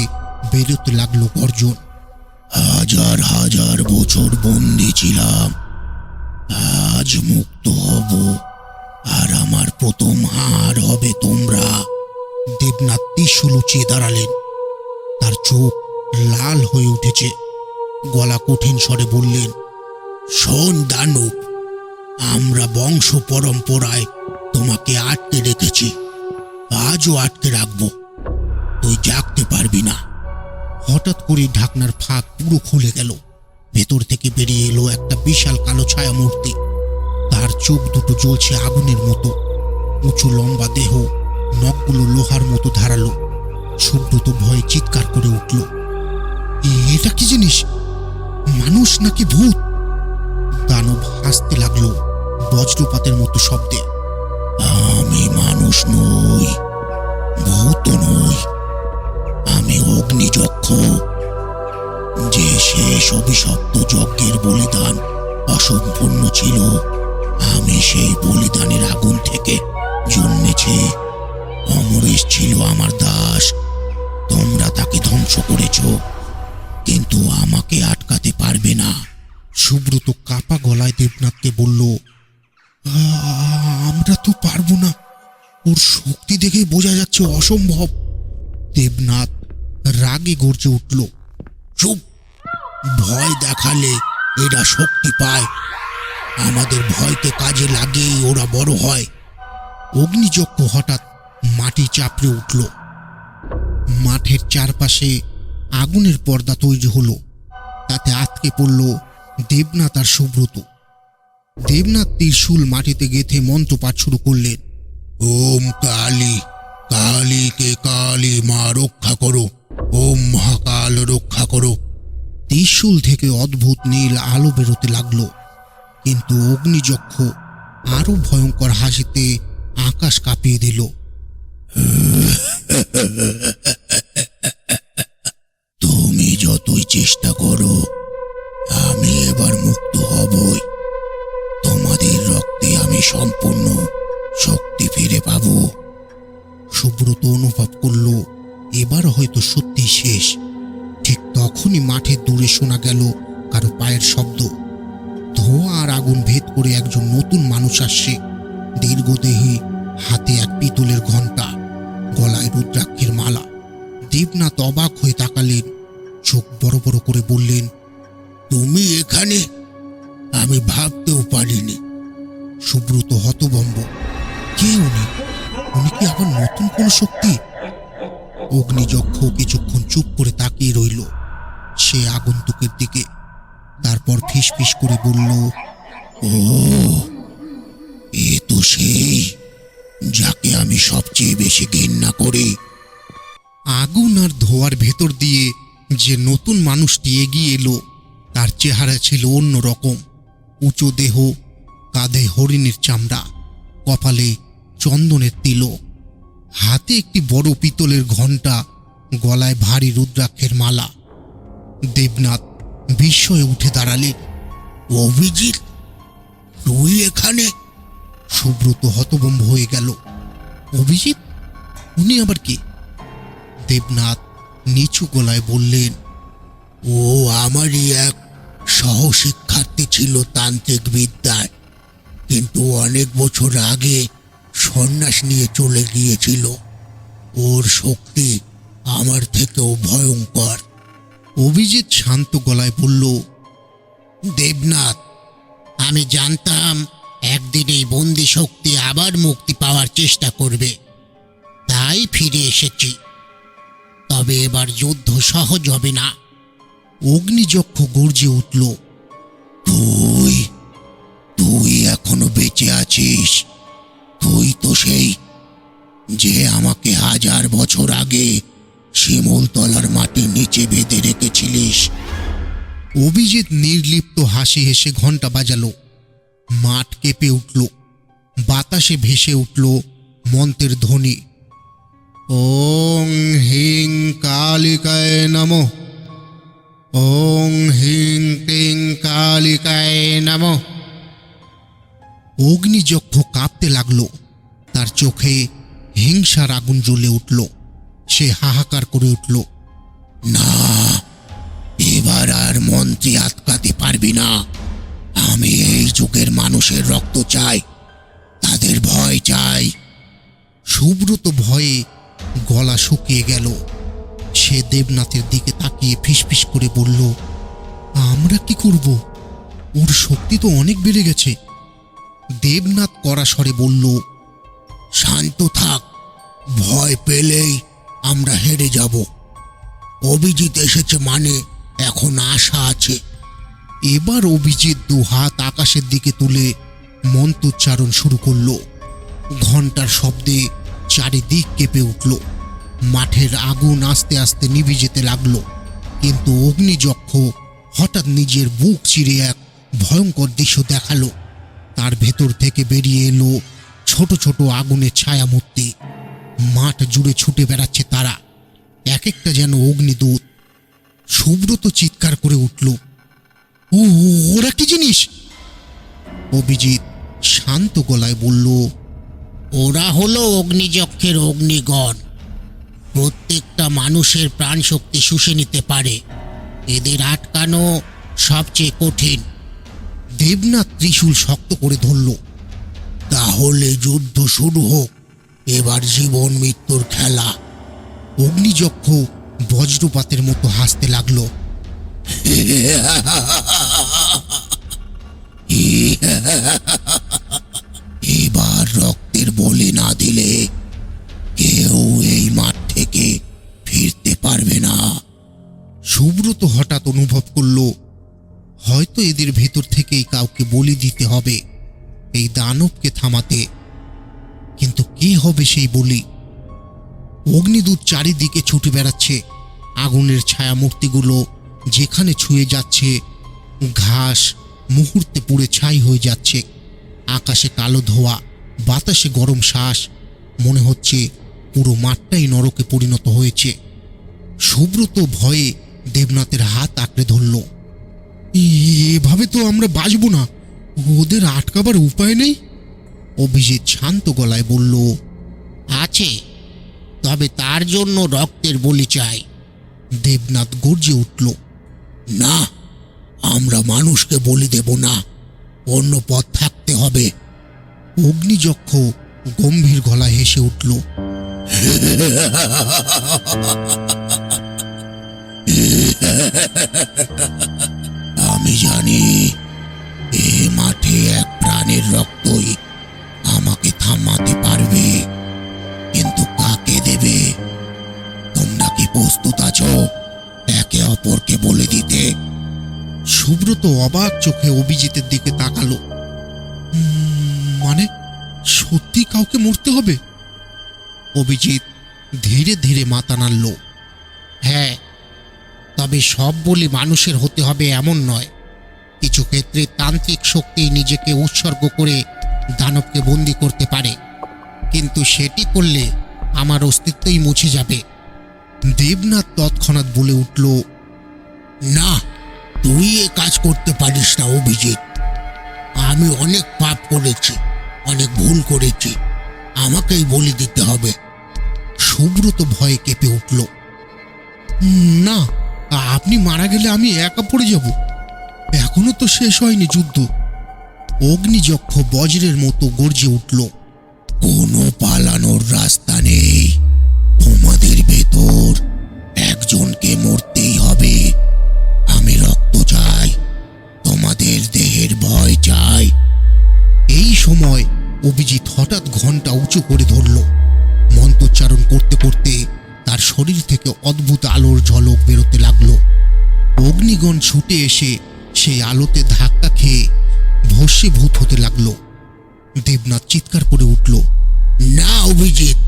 বেরোতে লাগলো গর্জন। হাজার হাজার বছর বন্দী ছিলাম, আজ মুক্ত হব, আর আমার প্রথম হার হবে তোমরা। দেবনাথ ত্রিশূল উঁচিয়ে দাঁড়ালেন। তার চোখ লাল হয়ে উঠেছে। গলা কঠিন স্বরে বললেন, শোন দানব, আমরা বংশ পরম্পরায় তোমাকে আটকে রেখেছি, আজও আটকে রাখবো। তুই জাগতে পারবি না। হঠাৎ করে ঢাকনার ফাঁক পুরো খুলে গেল। ভেতর থেকে বেরিয়ে এলো একটা বিশাল কালো ছায়া মূর্তি। তার চোখ দুটো জ্বলছে আগুনের মতো। উঁচু লম্বা দেহ, নখগুলো লোহার মতো ধারালো। সুব্রত ভয়ে চিৎকার করে উঠল, এটা কি জিনিস? মানুষ নাকি ভূত? দানব হাসতে লাগলো বজ্রপাতের মতো শব্দে। আমি মানুষ নই, ভূত নই, আমি অগ্নিযক্ষ। যে শেষ অভিশপ্ত যজ্ঞের বলিদান অসম্পূর্ণ ছিল, আমি সেই বলিদানের আগুন থেকে জন্মেছি। অমরেশ ছিল আমার দাস, তোমরা তাকে ধ্বংস করেছ, কিন্তু আমাকে আটকাতে পারবে না। সুব্রত কাপা গলায় দেবনাথকে বলল, আমরা তো পারবো না, ওর শক্তি দেখে বোঝা যাচ্ছে অসম্ভব। দেবনাথ রাগে গর্জে উঠল, চুপ! ভয় দেখালে এরা শক্তি পায়, আমাদের ভয়কে কাজে লাগিয়েই ওরা বড় হয়। অগ্নিযজ্ঞ হঠাৎ মাটি চাপড়ে উঠল। মাঠের চারপাশে আগুনের পর্দা তৈরি হলো। তাতে আটকে পড়ল দেবনাথ আর সুব্রত। দেবনাথ ত্রিশূল মাটিতে গেঁথে মন্ত্রপাঠ শুরু করলেন। ওম কালী, কালীকে কালী মা রক্ষা করো, ওম মহাকাল রক্ষা করো। ত্রিশূল থেকে অদ্ভুত নীল আলো বেরোতে লাগলো, কিন্তু অগ্নিযক্ষ আরো ভয়ঙ্কর হাসিতে আকাশ কাঁপিয়ে দিল। তুমি যতই চেষ্টা করো, আমি এবার মুক্ত হবই। তোমাদের রক্তে আমি সম্পূর্ণ শক্তি ফিরে পাবো। সুব্রত অনুভব করলো এবার হয়তো সত্যি শেষ। ঠিক তখনই মাঠে দূরে শোনা গেল কারো পায়ের শব্দ। ধোঁয়া আর আগুন ভেদ করে একজন নতুন মানুষ আসছে। দীর্ঘদেহী, হাতে এক পিতলের ঘণ্টা, গলায় রুদ্রাক্ষের মালা। দেবনাথ অবাক হয়ে তাকালেন, চোখ বড় বড় করে বললেন, তুমি এখানে? আমি ভাবতেও পারিনি। সুব্রত হতভম্ব। কে উনি? উনি কি আবার নতুন কোন শক্তি? অগ্নিযক্ষ কিছুক্ষণ চুপ করে তাকিয়ে রইল সে আগন্তুকের দিকে। তারপর ফিসফিস করে বলল, ও, এ তো সেই যাকে আমি সবচেয়ে বেশি ঘৃণা করি। আগুন আর ধোঁয়ার ভেতর দিয়ে যে নতুন মানুষটি এগিয়ে এলো তার চেহারা ছিল অন্যরকম। উঁচু দেহ, কাঁধে হরিণের চামড়া, কপালে চন্দনের তিলক, হাতে একটি বড় পিতলের ঘণ্টা, গলায় ভারী রুদ্রাক্ষের মালা। দেবনাথ বিস্ময়ে উঠে দাঁড়ালেন। অভিজিৎ, তুই এখানে? সুব্রত হতভম্ব হয়ে গেল। অভিজিৎ? উনি আবার কি? দেবনাথ নিচু গলায় বললেন, ও আমারই এক সহশিক্ষার্থী ছিল তান্ত্রিক বিদ্যায়, কিন্তু অনেক বছর আগে সন্ন্যাস নিয়ে চলে গিয়েছিল। ওর শক্তি আমার থেকেও ভয়ঙ্কর। অভিজিৎ শান্ত গলায় বলল, দেবনাথ, আমি জানতাম একদিন এই বন্দি শক্তি আবার মুক্তি পাওয়ার চেষ্টা করবে, তাই ফিরে এসেছি। তবে এবার যুদ্ধ সহজ হবে না। অগ্নিযক্ষ গর্জে উঠল, তুই তুই এখনো বেঁচে আছিস? তুই তো সেই যে আমাকে 1000 বছর আগে শিমুলতলার মাটির নিচে বেঁধে রেখেছিলিস। অভিজিৎ নির্লিপ্ত হাসি হেসে ঘণ্টা বাজালো। মাঠ কেঁপে উঠল, বাতাসে ভেসে উঠল মন্ত্রের ধ্বনি। ওং হিং কালিকায় নমঃ, ওং হিং ক্লিং কালিকায় নমঃ। অগ্নিযক্ষ কাঁপতে লাগলো, তার চোখে হিংসার আগুন জ্বলে উঠল। সে হাহাকার করে উঠল, না, এবার আর মন্ত্রী আটকাতে পারবি না। আমি এই যুগের মানুষের রক্ত চাই, তাদের ভয় চাই। সুব্রত ভয়ে গলা শুকিয়ে গেল। সে দেবনাথের দিকে তাকিয়ে ফিসফিস করে বলল, আমরা কি করব? ওর শক্তি তো অনেক বেড়ে গেছে। দেবনাথ কড়া স্বরে বলল, শান্ত থাক, ভয় পেলেই আমরা হেরে যাব। অভিজিৎ এসেছে মানে এখন আশা আছে। এবার অভিজিৎ 2 হাত আকাশের দিকে তুলে মন্ত্রোচ্চারণ শুরু করলো। ঘণ্টার শব্দে চারিদিক কেঁপে উঠল। মাঠের আগুন আস্তে আস্তে নিভে যেতে লাগলো। কিন্তু অগ্নিযক্ষ হঠাৎ নিজের বুক চিরে এক ভয়ঙ্কর দৃশ্য দেখালো। তার ভেতর থেকে বেরিয়ে এলো ছোট ছোট আগুনের ছায়ামূর্তি। মাঠ জুড়ে ছুটে বেড়াচ্ছে তারা, এক একটা যেন অগ্নিদূত। সুব্রত চিৎকার করে উঠল, ওরা কি জিনিস? অভিজিৎ শান্ত গলায় বলল, ওরা হলো অগ্নিযক্ষের অগ্নিগণ। প্রত্যেকটা মানুষের প্রাণশক্তি শুষে নিতে পারে। এদের আটকানো সবচেয়ে কঠিন। দেবনাথ ত্রিশূল শক্ত করে ধরল। তাহলে যুদ্ধ শুরু হোক, এবার জীবন মৃত্যুর খেলা। অগ্নিযক্ষ বজ্রপাতের মতো হাসতে লাগলো। এবার রক্তের বলি না দিলে কেউ এই মাঠ থেকে ফিরতে পারবে না। সুব্রত হঠাৎ অনুভব করল, হয়তো এদের ভেতর থেকেই কাউকে বলি দিতে হবে এই দানবকে থামাতে। কিন্তু কে হবে সেই বলি? অগ্নিদূত চারিদিকে ছুটে বেড়াচ্ছে। আগুনের ছায়ামূর্তিগুলো যেখানে ছুঁয়ে যাচ্ছে, ঘাস মুহূর্তে পুড়ে ছাই হয়ে যাচ্ছে। আকাশে কালো ধোঁয়া, বাতাসে গরম শ্বাস। মনে হচ্ছে পুরো মাঠটাই নরকে পরিণত হয়েছে। সুব্রত ভয়ে দেবনাথের হাত আঁকড়ে ধরল। এভাবে তো আমরা বাঁচব না, ওদের আটকাবার উপায় নেই। অভিজিৎ শান্ত গলায় বলল, আছে, তবে তার জন্য রক্তের বলি চাই। দেবনাথ গর্জে উঠল। না, আমরা মানুষকে বলি দেব না, অন্য পথ থাকতে হবে। অগ্নিযক্ষ গম্ভীর গলায় হেসে উঠল। আমি জানি এ মাঠে এক প্রাণের রক্তই আমাকে থামাতে পারবে, কিন্তু কাকে দেবে? তোমরা কি প্রস্তুত আছো একে অপরকে বলে দিতে? সুব্রত অবাক চোখে অভিজিতের দিকে তাকালো। মানে সত্যি কাউকে মরতে হবে? অভিজিৎ ধীরে ধীরে মাথা নাড়ল। হ্যাঁ, তবে সব বলি মানুষের হতে হবে এমন নয়। কিছু ক্ষেত্রে তান্ত্রিক শক্তি নিজেকে উৎসর্গ করে দানবকে বন্দী করতে পারে, কিন্তু সেটি করলে আমার অস্তিত্বই মুছে যাবে। দেবনাথ তৎক্ষণাৎ বলে উঠল, না, তুই এ কাজ করতে পারিস না অভিজিৎ। আমি অনেক পাপ করেছি, অনেক ভুল করেছি, আমাকেই বলি দিতে হবে। সুব্রত ভয়ে কেঁপে উঠল। না, আপনি মারা গেলে আমি একা পড়ে যাব। এখনো তো শেষ হয়নি যুদ্ধ। অগ্নিযক্ষ বজ্রের মতো গর্জে উঠল। কোনো পালানোর রাস্তা নেই। তোমাদের ভেতর একজনকে মরতেই হবে। আমি রক্ত চাই, তোমাদের দেহের ভয় চাই। এই সময় অভিজিৎ হঠাৎ ঘণ্টা উঁচু করে ধরল। মন্ত্রোচ্চারণ করতে করতে তার শরীর থেকে অদ্ভুত আলোর ঝলক বেরোতে লাগলো। অগ্নিগণ ছুটে এসে সেই আলোতে ধাক্কা খেয়ে ভস্মীভূত হতে লাগলো। দেবনাথ চিৎকার করে উঠল, না অভিজিৎ,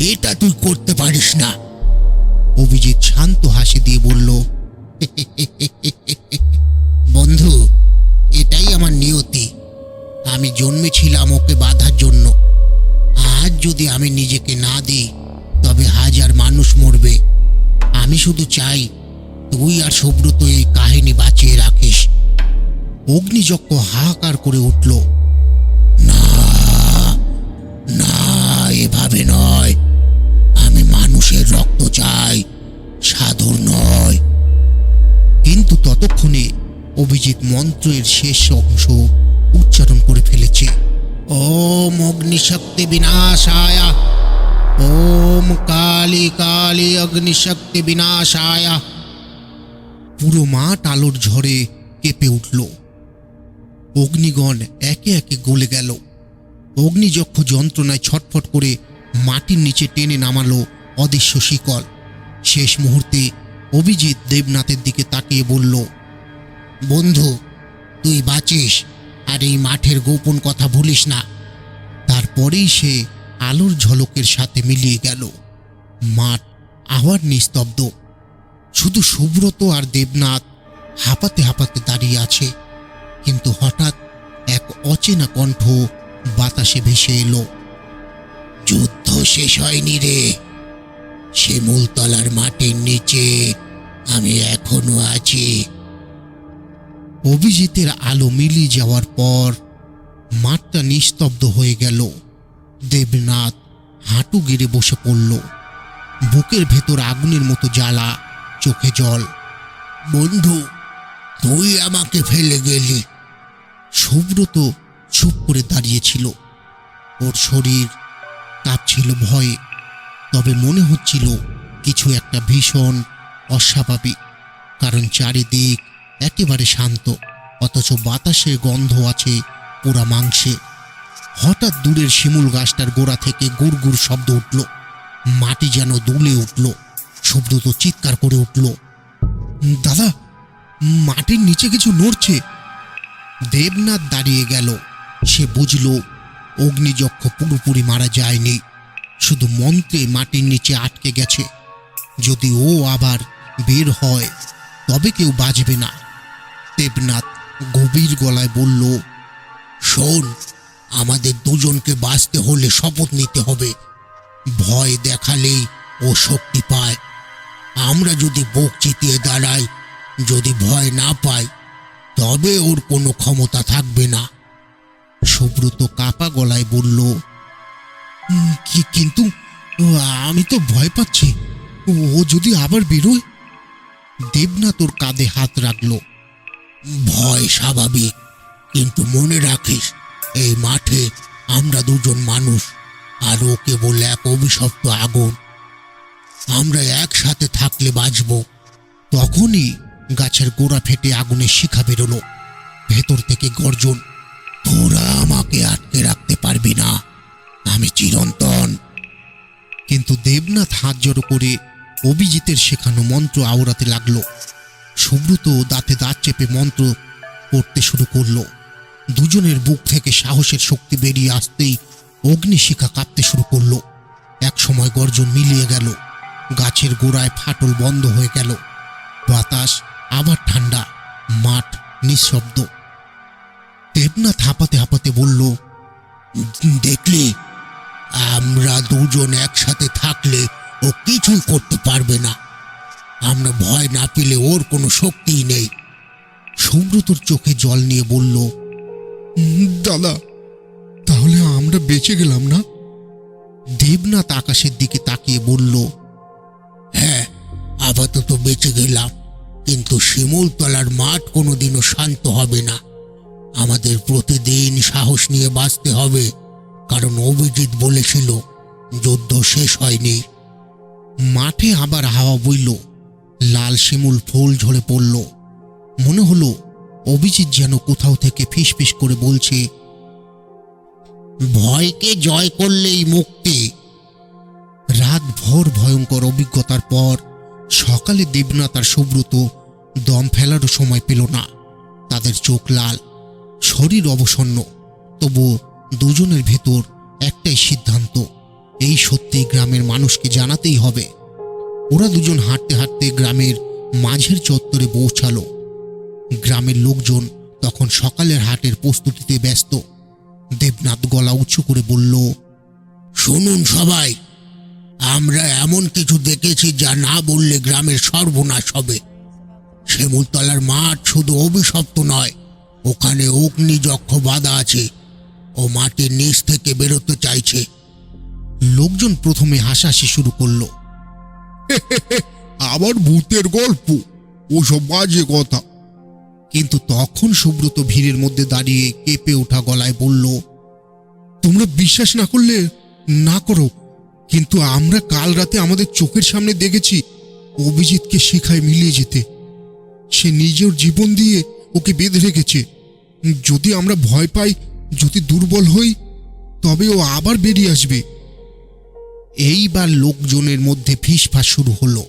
এটা তুই করতে পারিস না। অভিজিৎ শান্ত হাসি দিয়ে বলল, বন্ধু, এটাই আমার নিয়তি। আমি জন্মেছিলাম ওকে বাঁধার জন্য। আজ যদি আমি নিজেকে না দিই, তবে হাজার মানুষ মরবে। আমি শুধু চাই তুই আর সুব্রত এই কাহিনী বাঁচিয়ে রাখিস। অগ্নিযক্ষ হাহাকার করে উঠল, না না, এভাবে নয়। আমি মানুষের রক্ত চাই, সাধুর নয়। কিন্তু ততক্ষণে অভিজিৎ মন্ত্রের শেষ অংশ উচ্চারণ করে ফেলেছে। ওম অগ্নিশক্তি বিনাশায়, ওম কালী কালী অগ্নিশক্তি বিনাশায়। পুরো মাঠ আলোর ঝড়ে কেঁপে উঠল। অগ্নিগণ একে একে গলে গেল। অগ্নিযক্ষ যন্ত্রণায় ছটফট করে মাটির নিচে টেনে নামালো অদৃশ্য শিকল। শেষ মুহূর্তে অভিজিৎ দেবনাথের দিকে তাকিয়ে বলল, বন্ধু, তুই বাঁচিস, আর এই মাঠের গোপন কথা ভুলিস না। তারপরেই সে আলোর ঝলকের সাথে মিলিয়ে গেল। মাঠ আবার নিস্তব্ধ। শুধু সুব্রত আর দেবনাথ হাঁপাতে হাঁপাতে দাঁড়িয়ে আছে। কিন্তু হঠাৎ এক অচেনা কণ্ঠ বাতাসে ভেসে এলো, যুদ্ধ শেষ হয়নি রে। শিমুলতলার মাটির নিচে আমি এখনো আছি। অভিজিতের আলো মিলিয়ে যাওয়ার পর মাঠটা নিস্তব্ধ হয়ে গেল। দেবনাথ হাঁটু গেড়ে বসে পড়ল। বুকের ভেতর আগুনের মতো জ্বালা, চোখে জল। বন্ধু, তুই আমাকে ফেলে গেলি। সুব্রত চুপ করে দাঁড়িয়েছিল। ওর শরীর কাঁপছিল ভয়ে, তবে মনে হচ্ছিল কিছু একটা ভীষণ অস্বাভাবিক। কারণ চারিদিক একেবারে শান্ত, অথচ বাতাসের গন্ধ আছে পোড়া মাংসে। হঠাৎ দূরের শিমুল গাছটার গোড়া থেকে গুড় গুড় শব্দ উঠল। মাটি যেন দুলে উঠল। সুব্রত চিৎকার করে উঠল, দাদা, মাটির নিচে কিছু নড়ছে। দেবনাথ দাঁড়িয়ে গেল। সে বুঝল অগ্নিযক্ষ পুরোপুরি মারা যায়নি, শুধু মন্ত্রে মাটির নিচে আটকে গেছে। যদি ও আবার বের হয় তবে কেউ বাঁচবে না। দেবনাথ গভীর গলায় বলল, শোন, আমাদের দুজনকে বাঁচতে হলে শপথ নিতে হবে। ভয় দেখালেই ও শক্তি পায়। আমরা যদি বুক চিতিয়ে দাঁড়াই, যদি ভয় না পাই, তবে ওর কোনো ক্ষমতা থাকবে না। সুব্রত কাপা গলায় বলল, কিন্তু ও, আমি তো ভয় পাচ্ছি। ও যদি আবার বেরোয়। দেবনাথ ওর কাঁধে হাত রাখলো। ভয় স্বাভাবিক, কিন্তু মনে রাখিস এই মাঠে আমরা দুজন মানুষ, আর ও কেবল এক অভিশপ্ত আগুন। আমরা একসাথে থাকলে বাঁচব। তখনই গাছের গোড়া ফেটে আগুনের শিখা বেরোলো। ভেতর থেকে গর্জন, তোরা আমাকে আটকে রাখতে পারবি না, আমি চিরন্তন। কিন্তু দেবনাথ হাত জড়ো করে অভিজিতের শেখানো মন্ত্র আওড়াতে লাগলো। সুব্রত দাঁতে দাঁত চেপে মন্ত্র পড়তে শুরু করলো। দুজনের বুক থেকে সাহসের শক্তি বেরিয়ে আসতেই অগ্নিশিখা কাঁপতে শুরু করলো। এক সময় গর্জন মিলিয়ে গেল, গাছের গোড়ায় ফাটল বন্ধ হয়ে গেল। বাতাস আবার ঠান্ডা, মাঠ নিঃশব্দ। দেবনাথ হাঁপাতে হাঁপাতে বলল, দেখলি, আমরা দুজন একসাথে থাকলে ও কিছুই করতে পারবে না। আমরা ভয় না পেলে ওর কোনো শক্তিই নেই। সুব্রতর চোখে জল নিয়ে বলল, দাদা, তাহলে আমরা বেঁচে গেলাম না? দেবনাথ আকাশের দিকে তাকিয়ে বলল, হ্যাঁ, আপাতত বেঁচে গেলাম, কিন্তু শিমুলতলার মাঠ কোনোদিনও শান্ত হবে না। আমাদের প্রতিদিন সাহস নিয়ে বাঁচতে হবে, কারণ অভিজিৎ বলেছিল যুদ্ধ শেষ হয়নি। মাঠে আবার হাওয়া বইল, লাল শিমুল ফুল ঝরে পড়ল। মনে হলো অভিজিৎ যেন কোথাও থেকে ফিসফিস করে বলছে, ভয়কে জয় করলেই মুক্তি। রাত ভর ভয়ঙ্কর অভিজ্ঞতার পর সকালে দেবনাথ আর সুব্রত দম ফেলারও সময় পেল না। তাদের চোখ লাল, শরীর অবসন্ন, তবু দুজনের ভেতর একটাই সিদ্ধান্ত, এই সত্যি গ্রামের মানুষকে জানাতেই হবে। ওরা দুজন হাঁটতে হাঁটতে গ্রামের মাঝের চত্বরে পৌঁছালো। গ্রামের লোকজন তখন সকালের হাটের প্রস্তুতিতে ব্যস্ত। দেবনাথ গলা উঁচু করে বলল, শুনুন সবাই, আমরা এমন কিছু দেখেছি যা না বললে গ্রামের সর্বনাশ হবে। শিমুলতলার মাঠ শুধু অভিশপ্ত নয়, ওখানে অগ্নিযক্ষ বাধা আছে। ও মাটির নিচ থেকে বেরোতে চাইছে। লোকজন প্রথমে হাসাহাসি শুরু করলো। আবার ভূতের গল্প, ওসব বাজে কথা। কিন্তু তখন সুব্রত ভিড়ের মধ্যে দাঁড়িয়ে কেঁপে ওঠা গলায় বলল, তোমরা বিশ্বাস না করলে না করো, কিন্তু আমরা কাল রাতে আমাদের চোখের সামনে দেখেছি অভিজিৎকে শিখায় মিলিয়ে যেতে। সে নিজের জীবন দিয়ে ওকে বেঁধে রেখেছে। যদি আমরা ভয় পাই, যদি দুর্বল হই, তবে ও আবার বেরিয়ে আসবে। এইবার লোকজনের মধ্যে ফিসফাস শুরু হলো।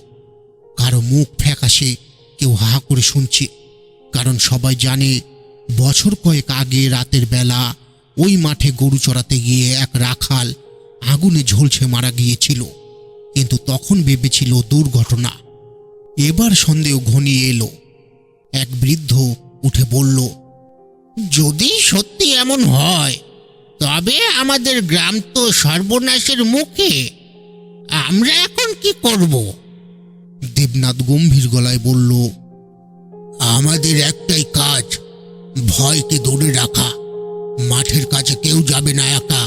কারো মুখ ফ্যাকাশে, কেউ হা করে শুনছে। কারণ সবাই জানে বছর কয়েক আগে রাতের বেলা ওই মাঠে গরু চড়াতে গিয়ে এক রাখাল আগুনে ঝলসে মারা গিয়েছিল, কিন্তু তখন ভেবেছিল দুর্ঘটনা। এবার সন্দেহ ঘনিয়ে এলো। এক বৃদ্ধ উঠে বলল, যদি সত্যি এমন হয়, তবে আমাদের গ্রাম তো সর্বনাশের মুখে। আমরা এখন কি করব? দেবনাথ গম্ভীর গলায় বলল, আমাদের একটাই কাজ, ভয়কে দূরে রাখা। মাঠের কাছে কেউ যাবে না একা।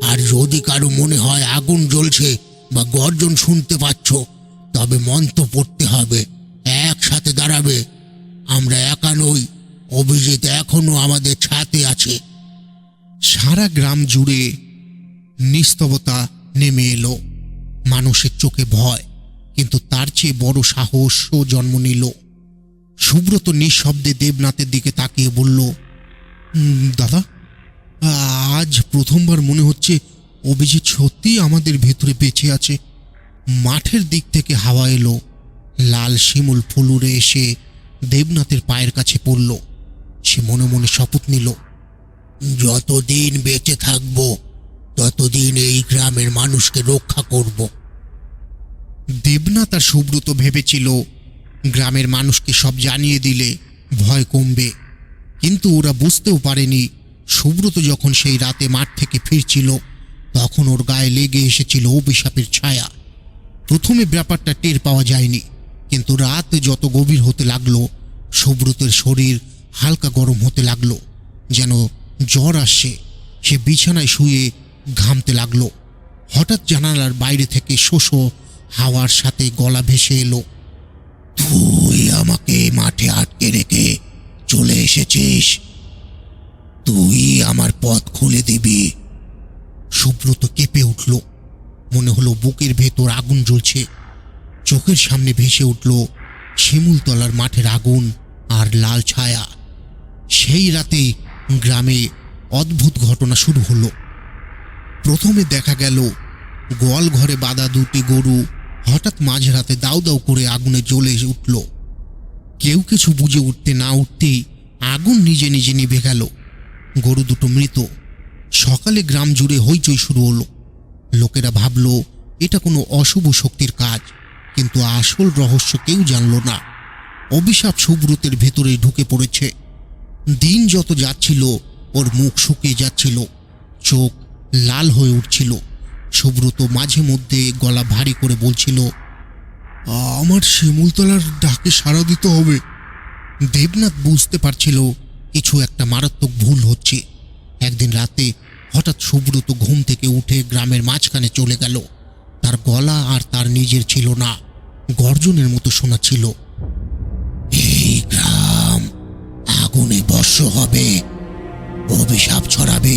আর যদি কারো মনে হয় আগুন জ্বলছে বা গর্জন শুনতে পাচ্ছ, তবে মন্ত্র পড়তে হবে, একসাথে দাঁড়াবে। আমরা একা নই, অভিজিৎ এখনো আমাদের ছাতে আছে। সারা গ্রাম জুড়ে নিস্তবতা নেমে এলো। মানুষের চোখে ভয়, কিন্তু তার চেয়ে বড় সাহসও জন্ম নিল। সুব্রত নিঃশব্দে দেবনাথের দিকে তাকিয়ে বলল, দাদা, আজ প্রথমবার মনে হচ্ছে অভিজিৎ সত্যি আমাদের ভেতরে বেঁচে আছে। মাঠের দিক থেকে হাওয়া এলো। লাল শিমুল ফুল উড়ে এসে দেবনাথের পায়ের কাছে পড়ল। সে মনে মনে শপথ নিল, যতদিন বেঁচে থাকবো, ততদিন এই গ্রামের মানুষকে রক্ষা করব। দেবনাথ আর সুব্রত ভেবেছিল গ্রামের মানুষকে সব জানিয়ে দিলে ভয় কমবে, কিন্তু ওরা বুঝতেও পারেনি সুব্রত যখন সেই রাতে মাঠ থেকে ফিরছিল, তখন ওর গায়ে লেগে এসেছিল অভিশাপের ছায়া। প্রথমে ব্যাপারটা টের পাওয়া যায়নি, কিন্তু রাত যত গভীর হতে লাগলো, সুব্রতের শরীর হালকা গরম হতে লাগলো, যেন জ্বর আসছে। সে বিছানায় শুয়ে ঘামতে লাগলো। হঠাৎ জানালার বাইরে থেকে শোষো হাওয়ার সাথে গলা ভেসে এলো। তুই আমাকে মাঠে আটকে রেখে চলে এসেছিস, তুই আমার পথ খুলে দিবি। সুব্রত কেঁপে উঠল। মনে হলো বুকের ভেতর আগুন জ্বলছে। চোখের সামনে ভেসে উঠল শিমুলতলার মাঠের আগুন আর লাল ছায়া। সেই রাতেই গ্রামে অদ্ভুত ঘটনা শুরু হলো। প্রথমে দেখা গেল গোয়াল ঘরে বাঁধা দুটি গরু হঠাৎ মাঝরাতে দাউ দাউ করে আগুনে জ্বলে উঠল। কেউ কিছু বুঝে উঠতে না উঠতেই আগুন নিজে নিজে নিভে গেল। গরু দুটো মৃত। সকালে গ্রাম জুড়ে হইচই শুরু হলো। লোকেরা ভাবল এটা কোনো অশুভ শক্তির কাজ, কিন্তু আসল রহস্য কেউ জানল না। অভিশাপ সুব্রতের ভেতরেই ঢুকে পড়েছে। দিন যত যাচ্ছিল ওর মুখ শুকিয়ে যাচ্ছিল, চোখ লাল হয়ে উঠছিল। সুব্রত মাঝে মধ্যে গলা ভারী করে বলছিল, আমার শিমুলতলার ডাকে সাড়া দিতে হবে। দেবনাথ বুঝতে পারছিল কিছু একটা মারাত্মক ভুল হচ্ছে। একদিন রাতে হঠাৎ সুব্রত ঘুম থেকে উঠে গ্রামের মাঝখানে চলে গেল। তার গলা আর তার নিজের ছিল না, গর্জনের মতো শোনাচ্ছিল। এই গ্রাম আগুনে ভস্ম হবে, অভিশাপ ছড়াবে,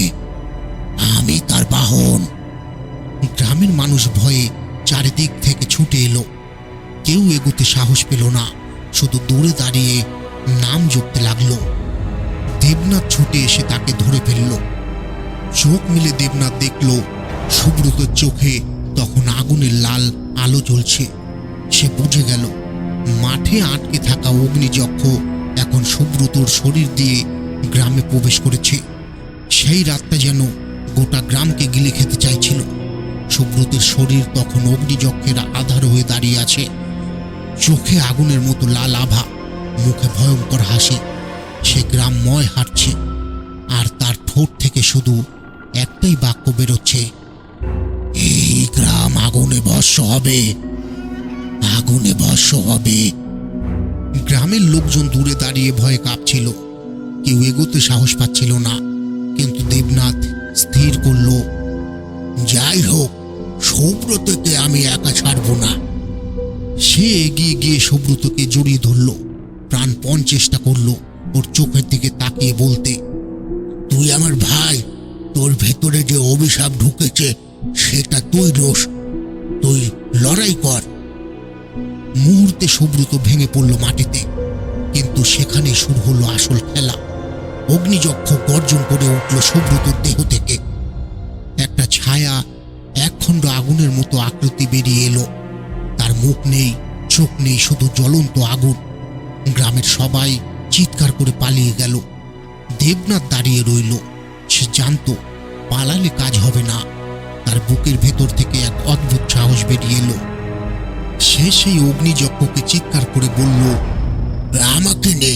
আমি তার বাহন। গ্রামের মানুষ ভয়ে চারিদিক থেকে ছুটে এলো। কেউ এগোতে সাহস পেল না, শুধু দূরে দাঁড়িয়ে নাম জপতে লাগলো। দেবনাথ ছুটে এসে তাকে ধরে ফেলল। চোখ মিলে দেবনাথ দেখল সুব্রতর চোখে তখন আগুনের লাল আলো জ্বলছে। সে বুঝে গেল মাঠে আটকে থাকা অগ্নিযক্ষ এখন সুব্রতর শরীর দিয়ে গ্রামে প্রবেশ করেছে। সেই রাতটা যেন গোটা গ্রামকে গিলে খেতে চাইছিল। সুব্রতের শরীর তখন অগ্নিযক্ষের আধার হয়ে দাঁড়িয়ে আছে। চোখে আগুনের মতো লাল আভা, মুখে ভয়ঙ্কর হাসি। সে গ্রামময় হাঁটছে, আর তার ঠোঁট থেকে শুধু একটাই বাক্য বেরোচ্ছে, এই গ্রাম আগুনে ভস্ম হবে, আগুনে ভস্ম হবে। গ্রামের লোকজন দূরে দাঁড়িয়ে ভয়ে কাঁপছিল। কেউ এগোতে সাহস পাচ্ছিল না, কিন্তু দেবনাথ স্থির করল, যাই হোক, সুব্রতকে আমি একা ছাড়ব না। সে এগিয়ে গিয়ে সুব্রতকে জড়িয়ে ধরল। প্রাণপণ চেষ্টা করল ওর চোখের দিকে তাকিয়ে বলতে, তুই আমার ভাই, তোর ভেতরে যে অভিশাপ ঢুকেছে সেটা তুই দোষ, তুই লড়াই কর। মুহূর্তে সুব্রত ভেঙে পড়ল মাটিতে, কিন্তু সেখানে শুরু হলো আসল খেলা। অগ্নিযক্ষ গর্জন করে উঠল সুব্রতর দেহ থেকে। একটা ছায়া একখণ্ড আগুনের মতো আকৃতি বেরিয়ে এলো। তার মুখ নেই, চোখ নেই, শুধু জ্বলন্ত আগুন। গ্রামের সবাই চিৎকার করে পালিয়ে গেল। দেবনাথ দাঁড়িয়ে রইল। সে জানত পালালে কাজ হবে না। তার বুকের ভেতর থেকে এক অদ্ভুত সাহস বেরিয়ে এলো। সে সেই অগ্নিযক্ষকে চিৎকার করে বলল, আমাকে নে,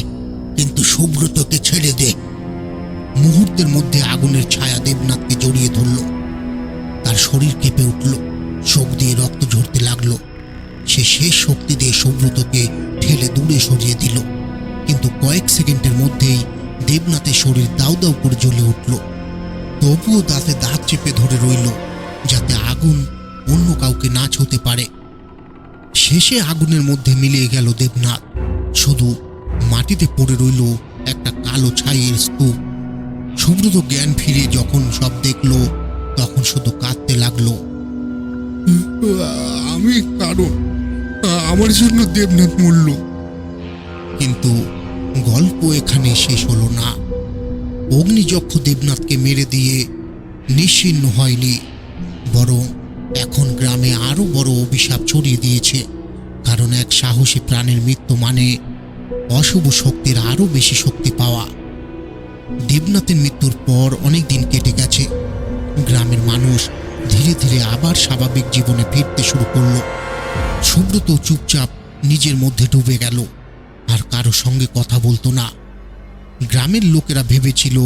কিন্তু সুব্রতকে ছেড়ে দে। মুহূর্তের মধ্যে আগুনের ছায়া দেবনাথকে জড়িয়ে ধরল। তার শরীর কেঁপে উঠল, চোখ দিয়ে রক্ত ঝরতে লাগলো। সে শেষ শক্তি দিয়ে সুব্রতকে ঠেলে দূরে সরিয়ে দিল, কিন্তু কয়েক সেকেন্ডের মধ্যেই দেবনাথের শরীর দাউ দাউ করে জ্বলে উঠল। তবুও দাঁতে দাঁত চেপে ধরে রইল, যাতে আগুন অন্য কাউকে না ছুঁতে পারে। শেষে আগুনের মধ্যে মিলিয়ে গেল দেবনাথ। শুধু মাটিতে পড়ে রইল একটা কালো ছাইয়ের স্তূপ। সুব্রত জ্ঞান ফিরে যখন সব দেখল, তখন শুধু কাঁদতে লাগলো। আমি কারণ আমার জন্য দেবনাথ মরল। কিন্তু গল্প এখানে শেষ হলো না। অগ্নিযক্ষ দেবনাথকে মেরে দিয়ে নিশ্চিহ্ন হয়নি, বরং এখন গ্রামে আরো বড় অভিশাপ ছড়িয়ে দিয়েছে। কারণ এক সাহসী প্রাণের মৃত্যু মানে অশুভ শক্তির আরো বেশি শক্তি পাওয়া। দেবনাথের মৃত্যুর পর অনেক দিন কেটে গেছে। গ্রামের মানুষ ধীরে ধীরে আবার স্বাভাবিক জীবনে ফিরতে শুরু করলো। সুব্রত চুপচাপ নিজের মধ্যে ডুবে গেল, আর কারো সঙ্গে কথা বলতো না। গ্রামের লোকেরা ভেবেছিল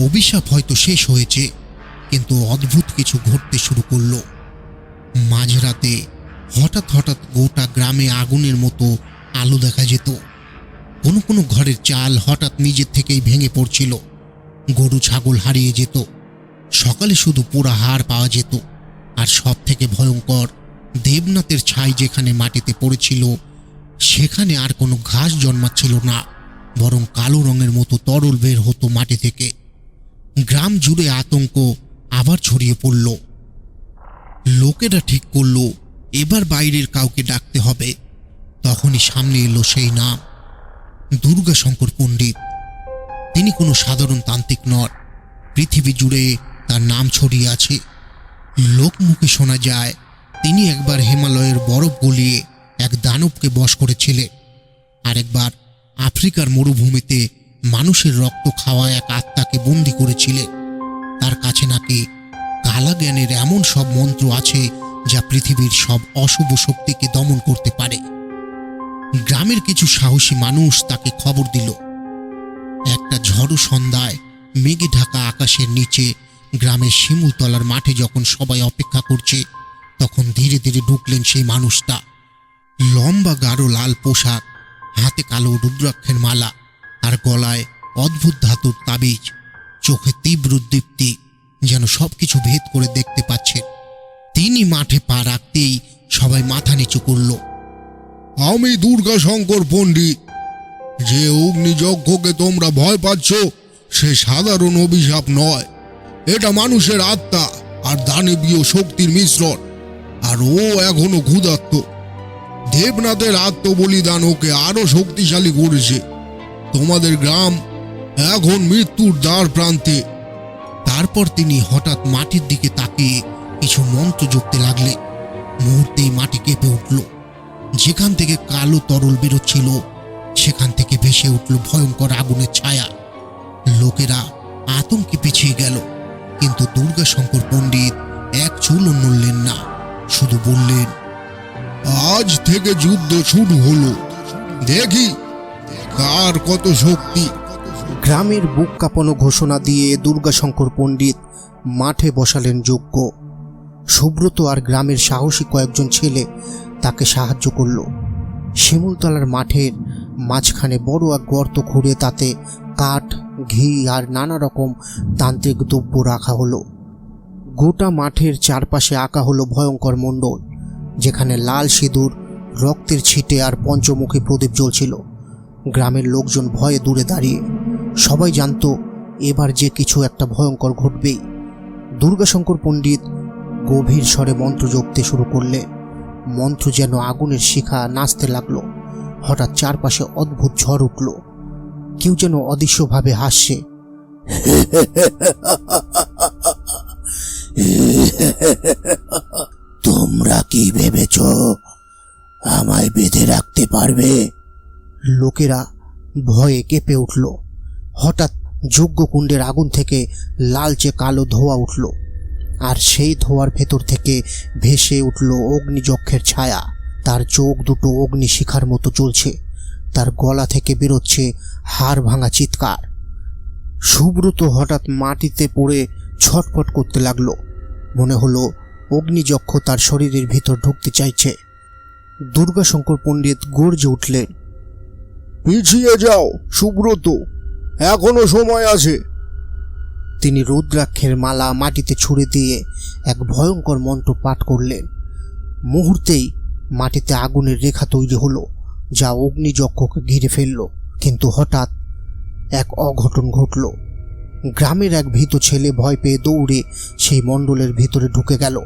অভিশাপ হয়তো শেষ হয়েছে, কিন্তু অদ্ভুত কিছু ঘটতে শুরু করলো। মাঝরাতে হঠাৎ হঠাৎ গোটা গ্রামে আগুনের মতো আলো দেখা যেত। কোনো কোনো ঘরের চাল হঠাৎ নিজের থেকেই ভেঙে পড়ছিল। গরু ছাগল হারিয়ে যেত। সকালে শুধু পোড়া হাড় পাওয়া যেত। আর সব থেকে ভয়ঙ্কর, দেবনাথের ছাই যেখানে মাটিতে পড়েছিল সেখানে আর কোনো ঘাস জন্মাচ্ছিল না, বরং কালো রঙের মতো তরল বের হতো মাটি থেকে। গ্রাম জুড়ে আতঙ্ক আবার ছড়িয়ে পড়ল। লোকেরা ঠিক করল এবার বাইরের কাউকে ডাকতে হবে। তখনই সামনে এলো সেই নাম, দুর্গাশঙ্কর পণ্ডিত। তিনি কোনো সাধারণ তান্ত্রিক নন, পৃথিবী জুড়ে তার নাম ছড়িয়ে আছে। লোকমুখে শোনা যায় তিনি একবার হিমালয়ের বরফ গলিয়ে এক দানবকে বশ করেছিলেন, আরেকবার আফ্রিকার মরুভূমিতে মানুষের রক্ত খাওয়া এক আত্মাকে বন্দী করেছিলেন। তার কাছে নাকি কালা জ্ঞানের এমন সব মন্ত্র আছে যা পৃথিবীর সব অশুভ শক্তিকে দমন করতে পারে। গ্রামের কিছু সাহসী মানুষ তাকে খবর দিল। একটা ঝড়ো সন্ধ্যায় মেঘে ঢাকা আকাশের নিচে গ্রামের শিমুলতলার মাঠে যখন সবাই অপেক্ষা করছে, তখন ধীরে ধীরে ঢুকলেন সেই মানুষটা। লম্বা গাঢ় লাল পোশাক, হাতে কালো রুদ্রাক্ষের মালা, আর গলায় অদ্ভুত ধাতুর তাবিজ, চোখে তীব্র দীপ্তি, যেন সবকিছু ভেদ করে দেখতে পাচ্ছেন। তিনি মাঠে পা রাখতেই সবাই মাথা নিচু করল। আমি দুর্গাশঙ্কর পণ্ডিত। যে অগ্নিযজ্ঞকে তোমরা ভয় পাচ্ছ সে সাধারণ অভিশাপ নয়, এটা মানুষের আত্মা আর দানবীয় শক্তির মিশ্রণ। আর ও এখনো ক্ষুধার্ত। দেবনাথের আত্মবলিদান ওকে আরো শক্তিশালী করেছে। তোমাদের গ্রাম এখন মৃত্যুর দ্বার প্রান্তে। তারপর তিনি হঠাৎ মাটির দিকে তাকিয়ে কিছু মন্ত্র জপতে লাগলেন। মুহূর্তেই মাটি কেঁপে উঠল। যেখান থেকে কালো তরল বেরোচ্ছিল সেখান থেকে ভেসে উঠল ভয়ঙ্কর আগুনের ছায়া। লোকেরা আতঙ্কে পিছিয়ে গেল, কিন্তু দুর্গাশঙ্কর পণ্ডিত এক চুলও নড়লেন না, শুধু বললেন, আজ থেকে যুদ্ধ শুরু হলো, দেখি কার কত শক্তি। গ্রামের বুক কাঁপানো ঘোষণা দিয়ে দুর্গাশঙ্কর পণ্ডিত মাঠে বসালেন যজ্ঞ। সুব্রত আর গ্রামের সাহসী কয়েকজন ছেলে তাকে সাহায্য করল। শিমুলতলার মাঠের মাঝখানে বড় এক গর্ত খুঁড়ে তাতে কাঠ, ঘি আর নানা রকম তান্ত্রিক দ্রব্য রাখা হলো। গোটা মাঠের চারপাশে আঁকা হলো ভয়ঙ্কর মণ্ডল, যেখানে লাল সিঁদুর, রক্তের ছিটে আর পঞ্চমুখী প্রদীপ জ্বলছিল। গ্রামের লোকজন ভয়ে দূরে দাঁড়িয়ে। সবাই জানত এবার যে কিছু একটা ভয়ঙ্কর ঘটবেই। দুর্গাশঙ্কর পণ্ডিত গভীর স্বরে মন্ত্র জপতে শুরু করলেন। মন্ত্র যেন আগুনের শিখা নাচতে লাগলো। হঠাৎ চারপাশে অদ্ভুত ঝড় উঠল। কেউ যেন অদৃশ্যভাবে হাসছে। তোমরা কি ভেবেছ আমায় বেঁধে রাখতে পারবে? লোকেরা ভয়ে কেঁপে উঠল। হঠাৎ যজ্ঞকুণ্ডের আগুন থেকে লালচে কালো ধোঁয়া উঠল, আর সেই ধোঁয়ার ভেতর থেকে ভেসে উঠল অগ্নিযক্ষের ছায়া। তার চোখ দুটো অগ্নিশিখার মতো জ্বলছে, তার গলা থেকে বেরোচ্ছে হাড় ভাঙা চিৎকার। সুব্রত হঠাৎ মাটিতে পড়ে ছটফট করতে লাগলো। মনে হলো অগ্নিযক্ষ তার শরীরের ভিতর ঢুকতে চাইছে। দুর্গাশঙ্কর পণ্ডিত গর্জে উঠলেন, পিছিয়ে যাও সুব্রত, এখনো সময় আছে। তিনি রুদ্রাক্ষের মালা মাটিতে ছুঁড়ে দিয়ে এক ভয়ঙ্কর মন্ত্র পাঠ করলেন। মুহূর্তেই মাটিতে আগুনের রেখা তৈরি হলো, যা অগ্নিযক্ষকে ঘিরে ফেলল। কিন্তু হঠাৎ এক অঘটন ঘটল। গ্রামের এক ভীত ছেলে ভয় পেয়ে দৌড়ে সেই মণ্ডলের ভিতরে ঢুকে গেল।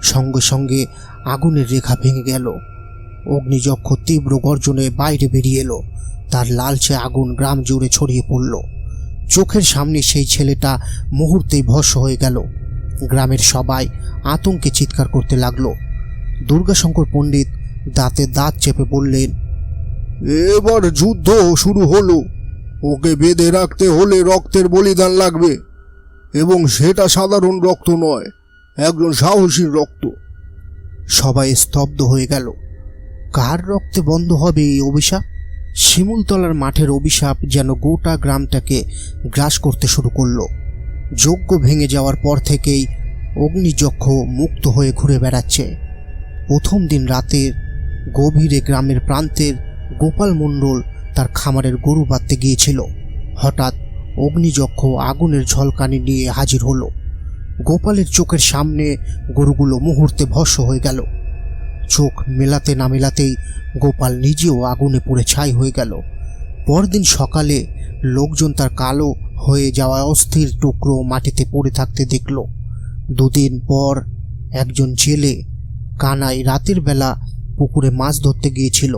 সঙ্গে সঙ্গে আগুনের রেখা ভেঙে গেল। অগ্নিযক্ষ তীব্র গর্জনে বাইরে বেরিয়ে এলো। তার লালচে আগুন গ্রাম জুড়ে ছড়িয়ে পড়ল। চোখের সামনে সেই ছেলেটা মুহূর্তেই ভস্ম হয়ে গেল। গ্রামের সবাই আতঙ্কে চিৎকার করতে লাগলো। দুর্গাশঙ্কর পণ্ডিত দাঁতে দাঁত চেপে বললেন, এবার যুদ্ধ শুরু হলো। ওকে বেঁধে রাখতে হলে রক্তের বলিদান লাগবে, এবং সেটা সাধারণ রক্ত নয়, একজন সাহসীর রক্ত। সবাই স্তব্ধ হয়ে গেল। কার রক্তে বন্ধ হবে এই অভিশাপ? শিমুলতলার মাঠের অভিশাপ যেন গোটা গ্রামটাকে গ্রাস করতে শুরু করলো। যজ্ঞ ভেঙে যাওয়ার পর থেকেই অগ্নিযক্ষ মুক্ত হয়ে ঘুরে বেড়াচ্ছে। প্রথম দিন রাতের গভীরে গ্রামের প্রান্তের গোপাল মণ্ডল তার খামারের গরু বাঁধতে গিয়েছিল। হঠাৎ অগ্নিযক্ষ আগুনের ঝলকানি নিয়ে হাজির হলো। গোপালের চোখের সামনে গরুগুলো মুহূর্তে ভস্ম হয়ে গেল। চোখ মেলাতে না মেলাতেই গোপাল নিজেও আগুনে পুড়ে ছাই হয়ে গেল। পরদিন সকালে লোকজন তার কালো হয়ে যাওয়া অস্থির টুকরো মাটিতে পড়ে থাকতে দেখল। দুদিন পর একজন জেলে কানাই রাতের বেলা পুকুরে মাছ ধরতে গিয়েছিল।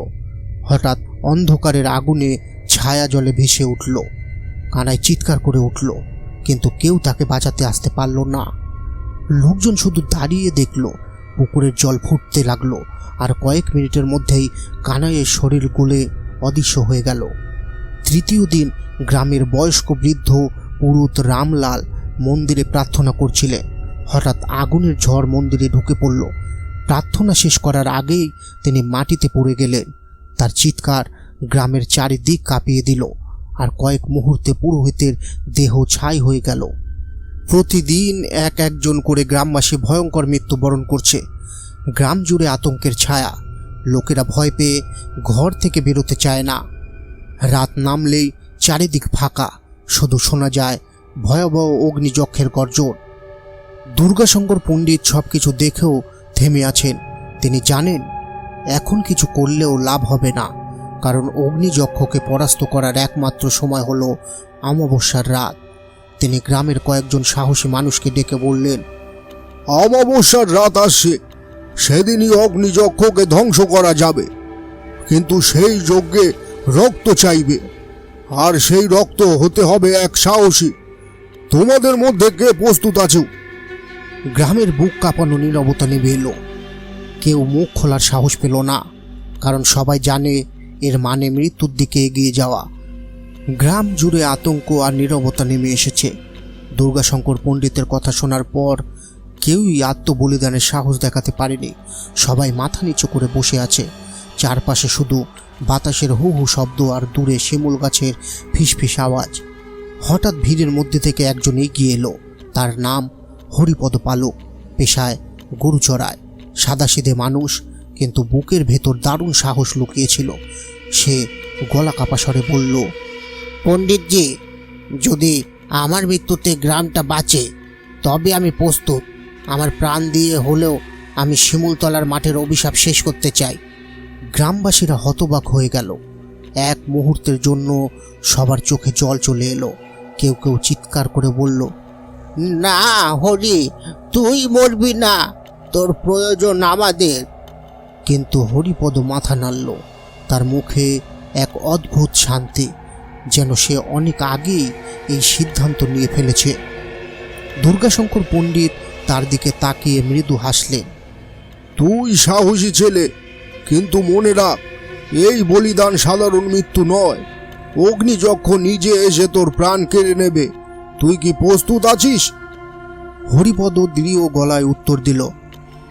হঠাৎ অন্ধকারের আগুনে ছায়া জলে ভেসে উঠল। কানাই চিৎকার করে উঠল, কিন্তু কেউ তাকে বাঁচাতে আসতে পারল না। লোকজন শুধু দাঁড়িয়ে দেখল পুকুরের জল ফুটতে লাগলো, আর কয়েক মিনিটের মধ্যেই কানাইয়ের শরীর গলে অদৃশ্য হয়ে গেল। তৃতীয় দিন গ্রামের বয়স্ক বৃদ্ধ পুরুত রামলাল মন্দিরে প্রার্থনা করছিলেন। হঠাৎ আগুনের ঝড় মন্দিরে ঢুকে পড়ল। প্রার্থনা শেষ করার আগেই তিনি মাটিতে পড়ে গেলেন। তার চিৎকার গ্রামের চারিদিক কাঁপিয়ে দিল, আর কয়েক মুহূর্তে পুরোহিতের দেহ ছাই হয়ে গেল। প্রতিদিন একজন করে গ্রামবাসী ভয়ঙ্কর মৃত্যুবরণ করছে। গ্রাম জুড়ে আতঙ্কের ছায়া। লোকেরা ভয় পেয়ে ঘর থেকে বেরোতে চায় না। রাত নামলেই চারিদিক ফাঁকা, শুধু শোনা যায় ভয়াবহ অগ্নিযক্ষের গর্জন। দুর্গাশঙ্কর পণ্ডিত সবকিছু দেখেও থেমে আছেন। তিনি জানেন এখন কিছু করলেও লাভ হবে না, কারণ অগ্নিযক্ষকে পরাস্ত করার একমাত্র সময় হলো অমাবস্যার রাত। তিনি গ্রামের কয়েকজন সাহসী মানুষকে ডেকে বললেন, অমাবস্যার রাত আসছে, সেদিনই অগ্নিযক্ষকে ধ্বংস করা যাবে, কিন্তু সেই যজ্ঞে রক্ত চাইবে, আর সেই রক্ত হতে হবে এক সাহসী। তোমাদের মধ্যে কে প্রস্তুত আছো? গ্রামের বুক কাঁপানো নীরবতা নেমে এলো। কেউ মুখ খোলার সাহস পেল না, কারণ সবাই জানে এর মানে মৃত্যুর দিকে এগিয়ে যাওয়া। গ্রাম জুড়ে আতঙ্ক আর নীরবতা নেমে এসেছে। দুর্গাশঙ্কর পণ্ডিতের কথা শোনার পর কেউই আত্মবলিদানের সাহস দেখাতে পারেনি। সবাই মাথা নিচু করে বসে আছে। চারপাশে শুধু বাতাসের হু হু শব্দ আর দূরে শিমুল গাছের ফিসফিস আওয়াজ। হঠাৎ ভিড়ের মধ্যে থেকে একজন এগিয়ে এলো। তার নাম হরিপদ পালক। পেশায় গরু চড়ায়। সাদাসিধে মানুষ, কিন্তু বুকের ভেতর দারুণ সাহস লুকিয়েছিল। সে গলা কাপা স্বরে বলল, পণ্ডিতজি, যদি আমার মৃত্যুতে গ্রামটা বাঁচে তবে আমি প্রস্তুত। আমার প্রাণ দিয়ে হলেও আমি শিমুলতলার মাঠের অভিশাপ শেষ করতে চাই। গ্রামবাসীরা হতবাক হয়ে গেল। এক মুহূর্তের জন্য সবার চোখে জল চলে এলো। কেউ কেউ চিৎকার করে বলল, না হরি, তুই মরবি না, তোর প্রয়োজন আমাদের। কিন্তু হরিপদ মাথা নাড়ল। তার মুখে এক অদ্ভুত শান্তি, যেন সে অনেক আগেই এই সিদ্ধান্ত নিয়ে ফেলেছে। দুর্গাশঙ্কর পণ্ডিত তার দিকে তাকিয়ে মৃদু হাসলেন। তুই সাহসী ছেলে, কিন্তু মনে রাখ, এই বলিদান সাধারণ মৃত্যু নয়। অগ্নিযক্ষ নিজে এসে তোর প্রাণ কেড়ে নেবে। তুই কি প্রস্তুত আছিস? হরিপদ দৃঢ় গলায় উত্তর দিল,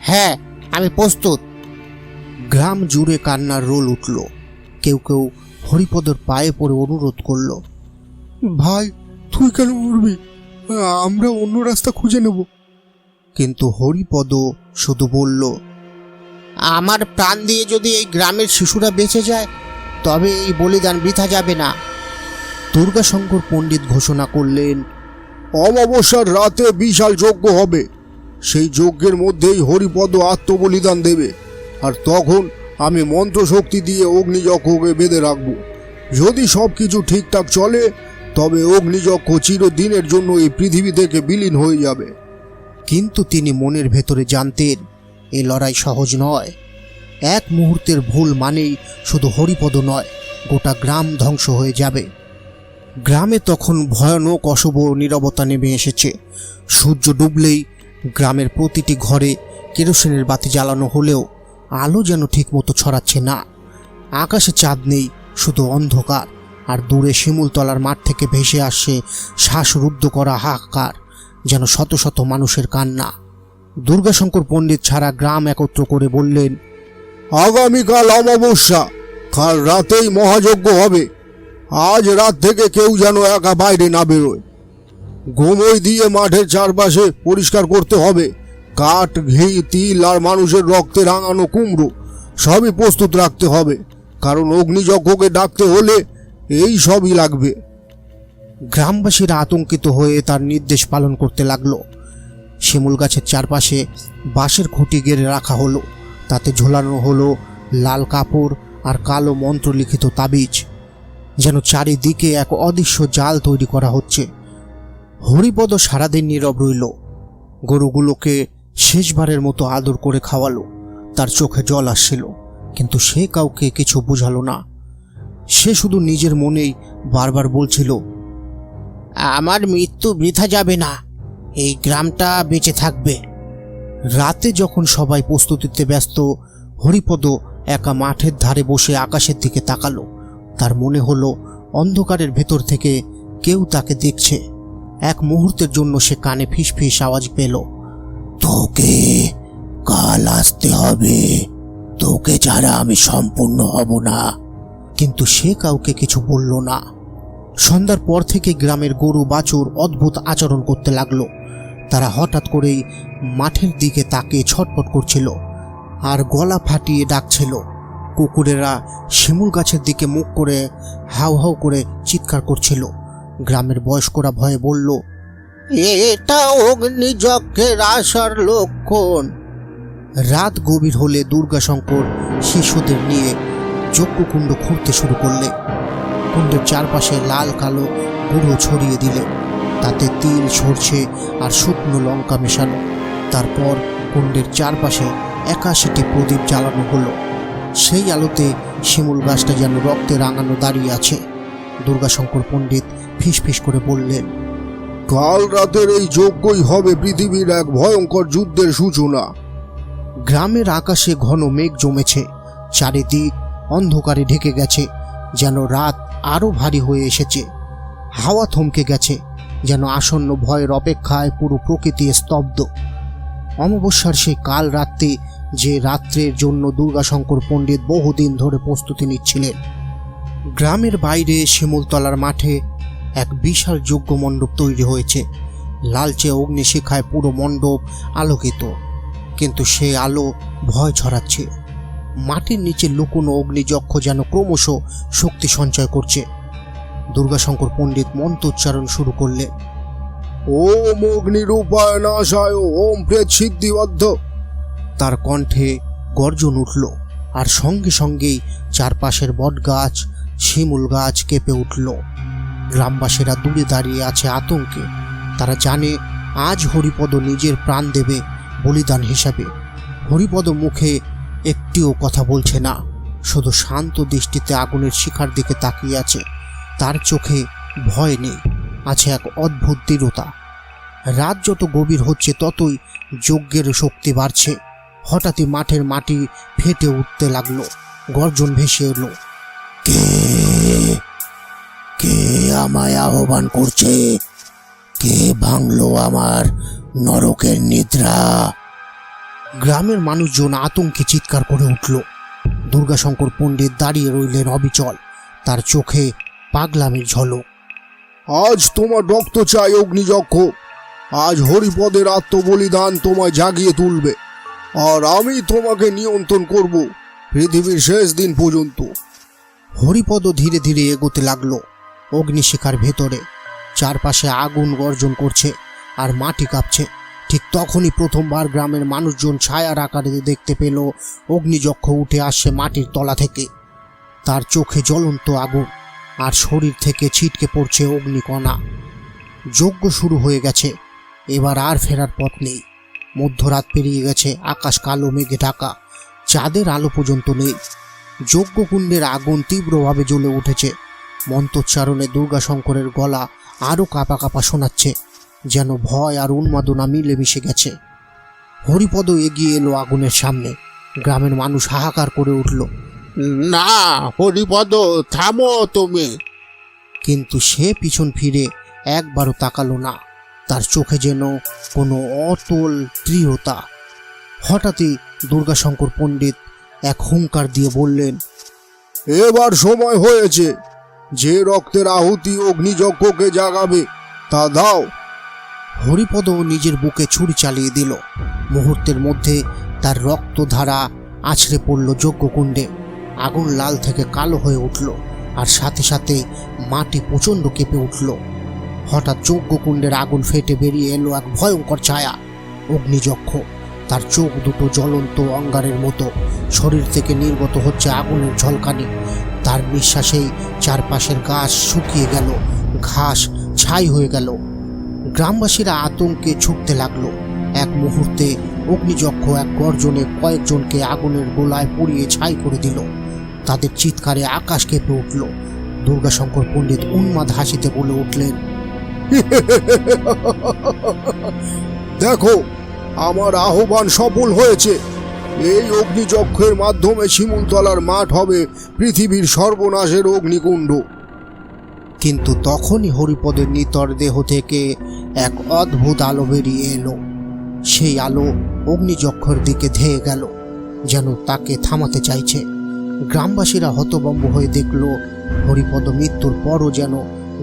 হ্যাঁ, আমি প্রস্তুত। গ্রাম জুড়ে কান্নার রোল উঠল। কেউ কেউ হরিপদর পায়ে পড়ে অনুরোধ করল, ভাই, তুই কেন মরবি? আমরা অন্য রাস্তা খুঁজে নেব। কিন্তু হরিপদ শুধু বলল, আমার প্রাণ দিয়ে যদি এই গ্রামের শিশুরা বেঁচে যায় তবে এই বলিদান বৃথা যাবে না। দুর্গাশঙ্কর পণ্ডিত ঘোষণা করলেন, অমাবস্যার রাতে বিশাল যজ্ঞ হবে। সেই যজ্ঞের মধ্যেই হরিপদ আত্মবলিদান দেবে, আর তখন আমি মন্ত্রশক্তি দিয়ে অগ্নিযক্ষকে বেঁধে রাখব। যদি সব কিছু ঠিকঠাক চলে তবে অগ্নিযক্ষ চিরদিনের জন্য এই পৃথিবী থেকে বিলীন হয়ে যাবে। কিন্তু তিনি মনের ভেতরে জানতেন এই লড়াই সহজ নয়। এক মুহূর্তের ভুল মানেই শুধু হরিপদ নয়, গোটা গ্রাম ধ্বংস হয়ে যাবে। গ্রামে তখন ভয়ানক অশুভ নীরবতা নেমে এসেছে। সূর্য ডুবলেই গ্রামের প্রতিটি ঘরে কেরোসিনের বাতি জ্বালানো হলেও আলো যেন ঠিকমতো ছড়াচ্ছে না। আকাশে চাঁদ নেই, শুধু অন্ধকার, আর দূরে শিমুলতলার মাঠ থেকে ভেসে আসছে শ্বাসরুদ্ধ করা হাহাকার, যেন শত শত মানুষের কান্না। দুর্গাশঙ্কর পণ্ডিত ছাড়া গ্রাম একত্র করে বললেন, আগামীকাল অমাবস্যা, কাল রাতেই মহাযজ্ঞ হবে। আজ রাত থেকে কেউ যেন একা বাইরে না বেরোয়। গোময় দিয়ে মাঠের চারপাশে পরিষ্কার করতে হবে। কাঠ, ঘি, তিল আর মানুষের রক্তে রাঙানো কুমড়ো সবই প্রস্তুত রাখতে হবে, কারণ অগ্নিযজ্ঞকে ডাকতে হলে এই সবই লাগবে। গ্রামবাসীরা আতঙ্কিত হয়ে তার নির্দেশ পালন করতে লাগলো। শিমুল গাছের চারপাশে বাঁশের খুঁটি গেড়ে রাখা হলো, তাতে ঝোলানো হলো লাল কাপড় আর কালো মন্ত্র লিখিত তাবিজ। যেন চারিদিকে এক অদৃশ্য জাল তৈরি করা হচ্ছে। হরিপদ সারাদিন নীরব রইল। গরুগুলোকে শেষবারের মতো আদর করে খাওয়ালো। তার চোখে জল আসছিল, কিন্তু সে কাউকে কিছু বোঝালো না। সে শুধু নিজের মনেই বারবার বলছিল, আমার মৃত্যু বৃথা যাবে না, এই গ্রামটা বেঁচে থাকবে। রাতে যখন সবাই প্রস্তুতিতে ব্যস্ত, হরিপদ একা মাঠের ধারে বসে আকাশের দিকে তাকালো। তার মনে হলো অন্ধকারের ভেতর থেকে কেউ তাকে দেখছে। এক মুহূর্তের জন্য সে কানে ফিসফিস আওয়াজ পেল, তোকে কাল আসতে হবে, তোকে ছাড়া আমি সম্পূর্ণ হব না। কিন্তু সে কাউকে কিছু বলল না। সন্ধ্যার পর থেকে গ্রামের গরু বাছুর অদ্ভুত আচরণ করতে লাগলো। তারা হঠাৎ করেই মাঠের দিকে তাকিয়ে ছটফট করছিল আর গলা ফাটিয়ে ডাকছিল। কুকুরেরা শিমুল গাছের দিকে মুখ করে হাউ হাউ করে চিৎকার করছিল। গ্রামের বয়স্করা ভয়ে বলল, এটা অগ্নিযজ্ঞের আসার লক্ষণ। রাত গভীর হলে দুর্গাশঙ্কর শিশুদের নিয়ে যজ্ঞকুণ্ড খুঁড়তে শুরু করলে। কুণ্ডের চারপাশে লাল কালো গুঁড়ো ছড়িয়ে দিলে, তাতে তিল সরষে আর শুকনো লঙ্কা মেশানো। তারপর কুণ্ডের চারপাশে 81টি প্রদীপ জ্বালানো হলো। সেই আলোতে শিমুল গাছটা যেন রক্তে রাঙানো দাঁড়িয়ে আছে। দুর্গাশঙ্কর পণ্ডিত ফিসফিস করে বললেন, কাল রাতের এই যজ্ঞই হবে পৃথিবীর এক ভয়ঙ্কর যুদ্ধের সূচনা। গ্রামের আকাশে ঘন মেঘ জমেছে, চারিদিক অন্ধকারে ঢেকে গেছে, যেন রাত আরো ভারী হয়ে এসেছে। হাওয়া থমকে গেছে, যেন আসন্ন ভয়ের অপেক্ষায় পুরো প্রকৃতি স্তব্ধ। অমাবস্যার সেই কাল রাত্রি, যে রাত্রের জন্য দুর্গাশঙ্কর পণ্ডিত বহুদিন ধরে প্রস্তুতি নিচ্ছিলেন। গ্রামের বাইরে শিমুলতলার মাঠে এক বিশাল যজ্ঞ মণ্ডপ তৈরি হয়েছে। লালচে অগ্নিশিখায় পুরো মণ্ডপ আলোকিত, কিন্তু সে আলো ভয় ছড়াচ্ছে। মাটির নিচে লুকোনো অগ্নিযক্ষ যেন ক্রমশ শক্তি সঞ্চয় করছে। দুর্গাশঙ্কর পণ্ডিত মন্ত্রোচ্চারণ শুরু করলেন, ওম অগ্নিরূপায় নাশায় ওম প্রেত সিদ্ধিবদ্ধ। তার কণ্ঠে গর্জন উঠল, আর সঙ্গে সঙ্গেই চারপাশের বটগাছ, শিমুল গাছ কেঁপে উঠল। গ্রামবাসীরা দূরে দাঁড়িয়ে আছে আতঙ্কে। তারা জানে আজ হরিপদ নিজের প্রাণ দেবে বলিদান হিসাবে। হরিপদ মুখে একটিও কথা বলছে না, শুধু শান্ত দৃষ্টিতে আগুনের শিখার দিকে তাকিয়ে আছে। তার চোখে ভয় নেই, আছে এক অদ্ভুত দৃঢ়তা। রাত যত গভীর হচ্ছে ততই যজ্ঞের শক্তি বাড়ছে। হঠাৎই মাঠের মাটি ফেটে উঠতে লাগলো, গর্জন ভেসে এলো। কে কে আমায় আহ্বান করছে? কে ভাঙলো আমার নরকের নিদ্রা? গ্রামের মানুষজন আতঙ্কে চিৎকার করে উঠল। দুর্গাশঙ্কর পণ্ডিত দাঁড়িয়ে রইলেন অবিচল, তার চোখে পাগলামির ঝলক। আজ তোমার রক্ত চাই অগ্নিযক্ষ। আজ হরিপদের আত্মবলিদান তোমায় জাগিয়ে তুলবে, আর আমি তোমাকে নিয়ন্ত্রণ করব পৃথিবীর শেষ দিন পর্যন্ত। হরিপদ ধীরে ধীরে এগোতে লাগলো অগ্নিশিখার ভেতরে। চারপাশে আগুন গর্জন করছে আর মাটি কাঁপছে। ঠিক তখনই প্রথমবার গ্রামের মানুষজন ছায়ার আকারে দেখতে পেল অগ্নিযক্ষ উঠে আসছে মাটির তলা থেকে। তার চোখে জ্বলন্ত আগুন, আর শরীর থেকে ছিটকে পড়ছে অগ্নিকণা। যজ্ঞ শুরু হয়ে গেছে, এবার আর ফেরার পথ নেই। মধ্যরাত পেরিয়ে গেছে, আকাশ কালো মেঘে ঢাকা, চাঁদের আলো পর্যন্ত নেই। যজ্ঞকুণ্ডের আগুন তীব্রভাবে জ্বলে উঠেছে। মন্ত্রোচ্চারণে দুর্গাশঙ্করের গলা আরও কাঁপা কাঁপা শোনাচ্ছে, যেন ভয় আর উন্মাদনা মিলেমিশে গেছে। হরিপদ এগিয়ে এলো আগুনের সামনে। গ্রামের মানুষ হাহাকার করে উঠল, না হরিপদ, থামো তুমি। কিন্তু সে পিছন ফিরে একবারও তাকালো না। তার চোখে যেন কোনো অতল দৃঢ়তা। হঠাৎই দুর্গাশঙ্কর পণ্ডিত এক হুঙ্কার দিয়ে বললেন, এবার সময় হয়েছে। যে রক্তের আহুতি অগ্নিযজ্ঞকে জাগাবে তা দাও। হরিপদ নিজের বুকে ছুরি চালিয়ে দিল। মুহূর্তের মধ্যে তার রক্তধারা আছড়ে পড়ল যজ্ঞকুণ্ডে। আগুন লাল থেকে কালো হয়ে উঠল, আর সাথে সাথে মাটি প্রচণ্ড কেঁপে উঠল। হঠাৎ যজ্ঞকুণ্ডের আগুন ফেটে বেরিয়ে এলো এক ভয়ঙ্কর ছায়া। অগ্নিযক্ষ। তার চোখ দুটো জ্বলন্ত অঙ্গারের মতো, শরীর থেকে নির্গত হচ্ছে আগুনের ঝলকানি। তার নিঃশ্বাসেই চারপাশের গাছ শুকিয়ে গেল, ঘাস ছাই হয়ে গেল। গ্রামবাসীরা আতঙ্কে ছুটতে লাগলো। এক মুহূর্তে অগ্নিযক্ষ এক গর্জনে কয়েকজনকে আগুনের গোলায় পুড়িয়ে ছাই করে দিল। তাদের চিৎকারে আকাশ কেঁপে উঠল। দুর্গাশঙ্কর পণ্ডিত উন্মাদ হাসিতে বলে উঠলেন, দেখো, আমার আহ্বান সফল হয়েছে। এই অগ্নিযক্ষের মাধ্যমে শিমুলতলার মাঠ হবে পৃথিবীর সর্বনাশের অগ্নিকুণ্ড। কিন্তু তখনই হরিপদের নিতর দেহ থেকে এক অদ্ভুত আলো বেরিয়ে এলো। সেই আলো অগ্নিযক্ষের দিকে ধেয়ে গেল, যেন তাকে থামাতে চাইছে। গ্রামবাসীরা হতভম্ব হয়ে দেখল হরিপদ মৃত্যুর পরও যেন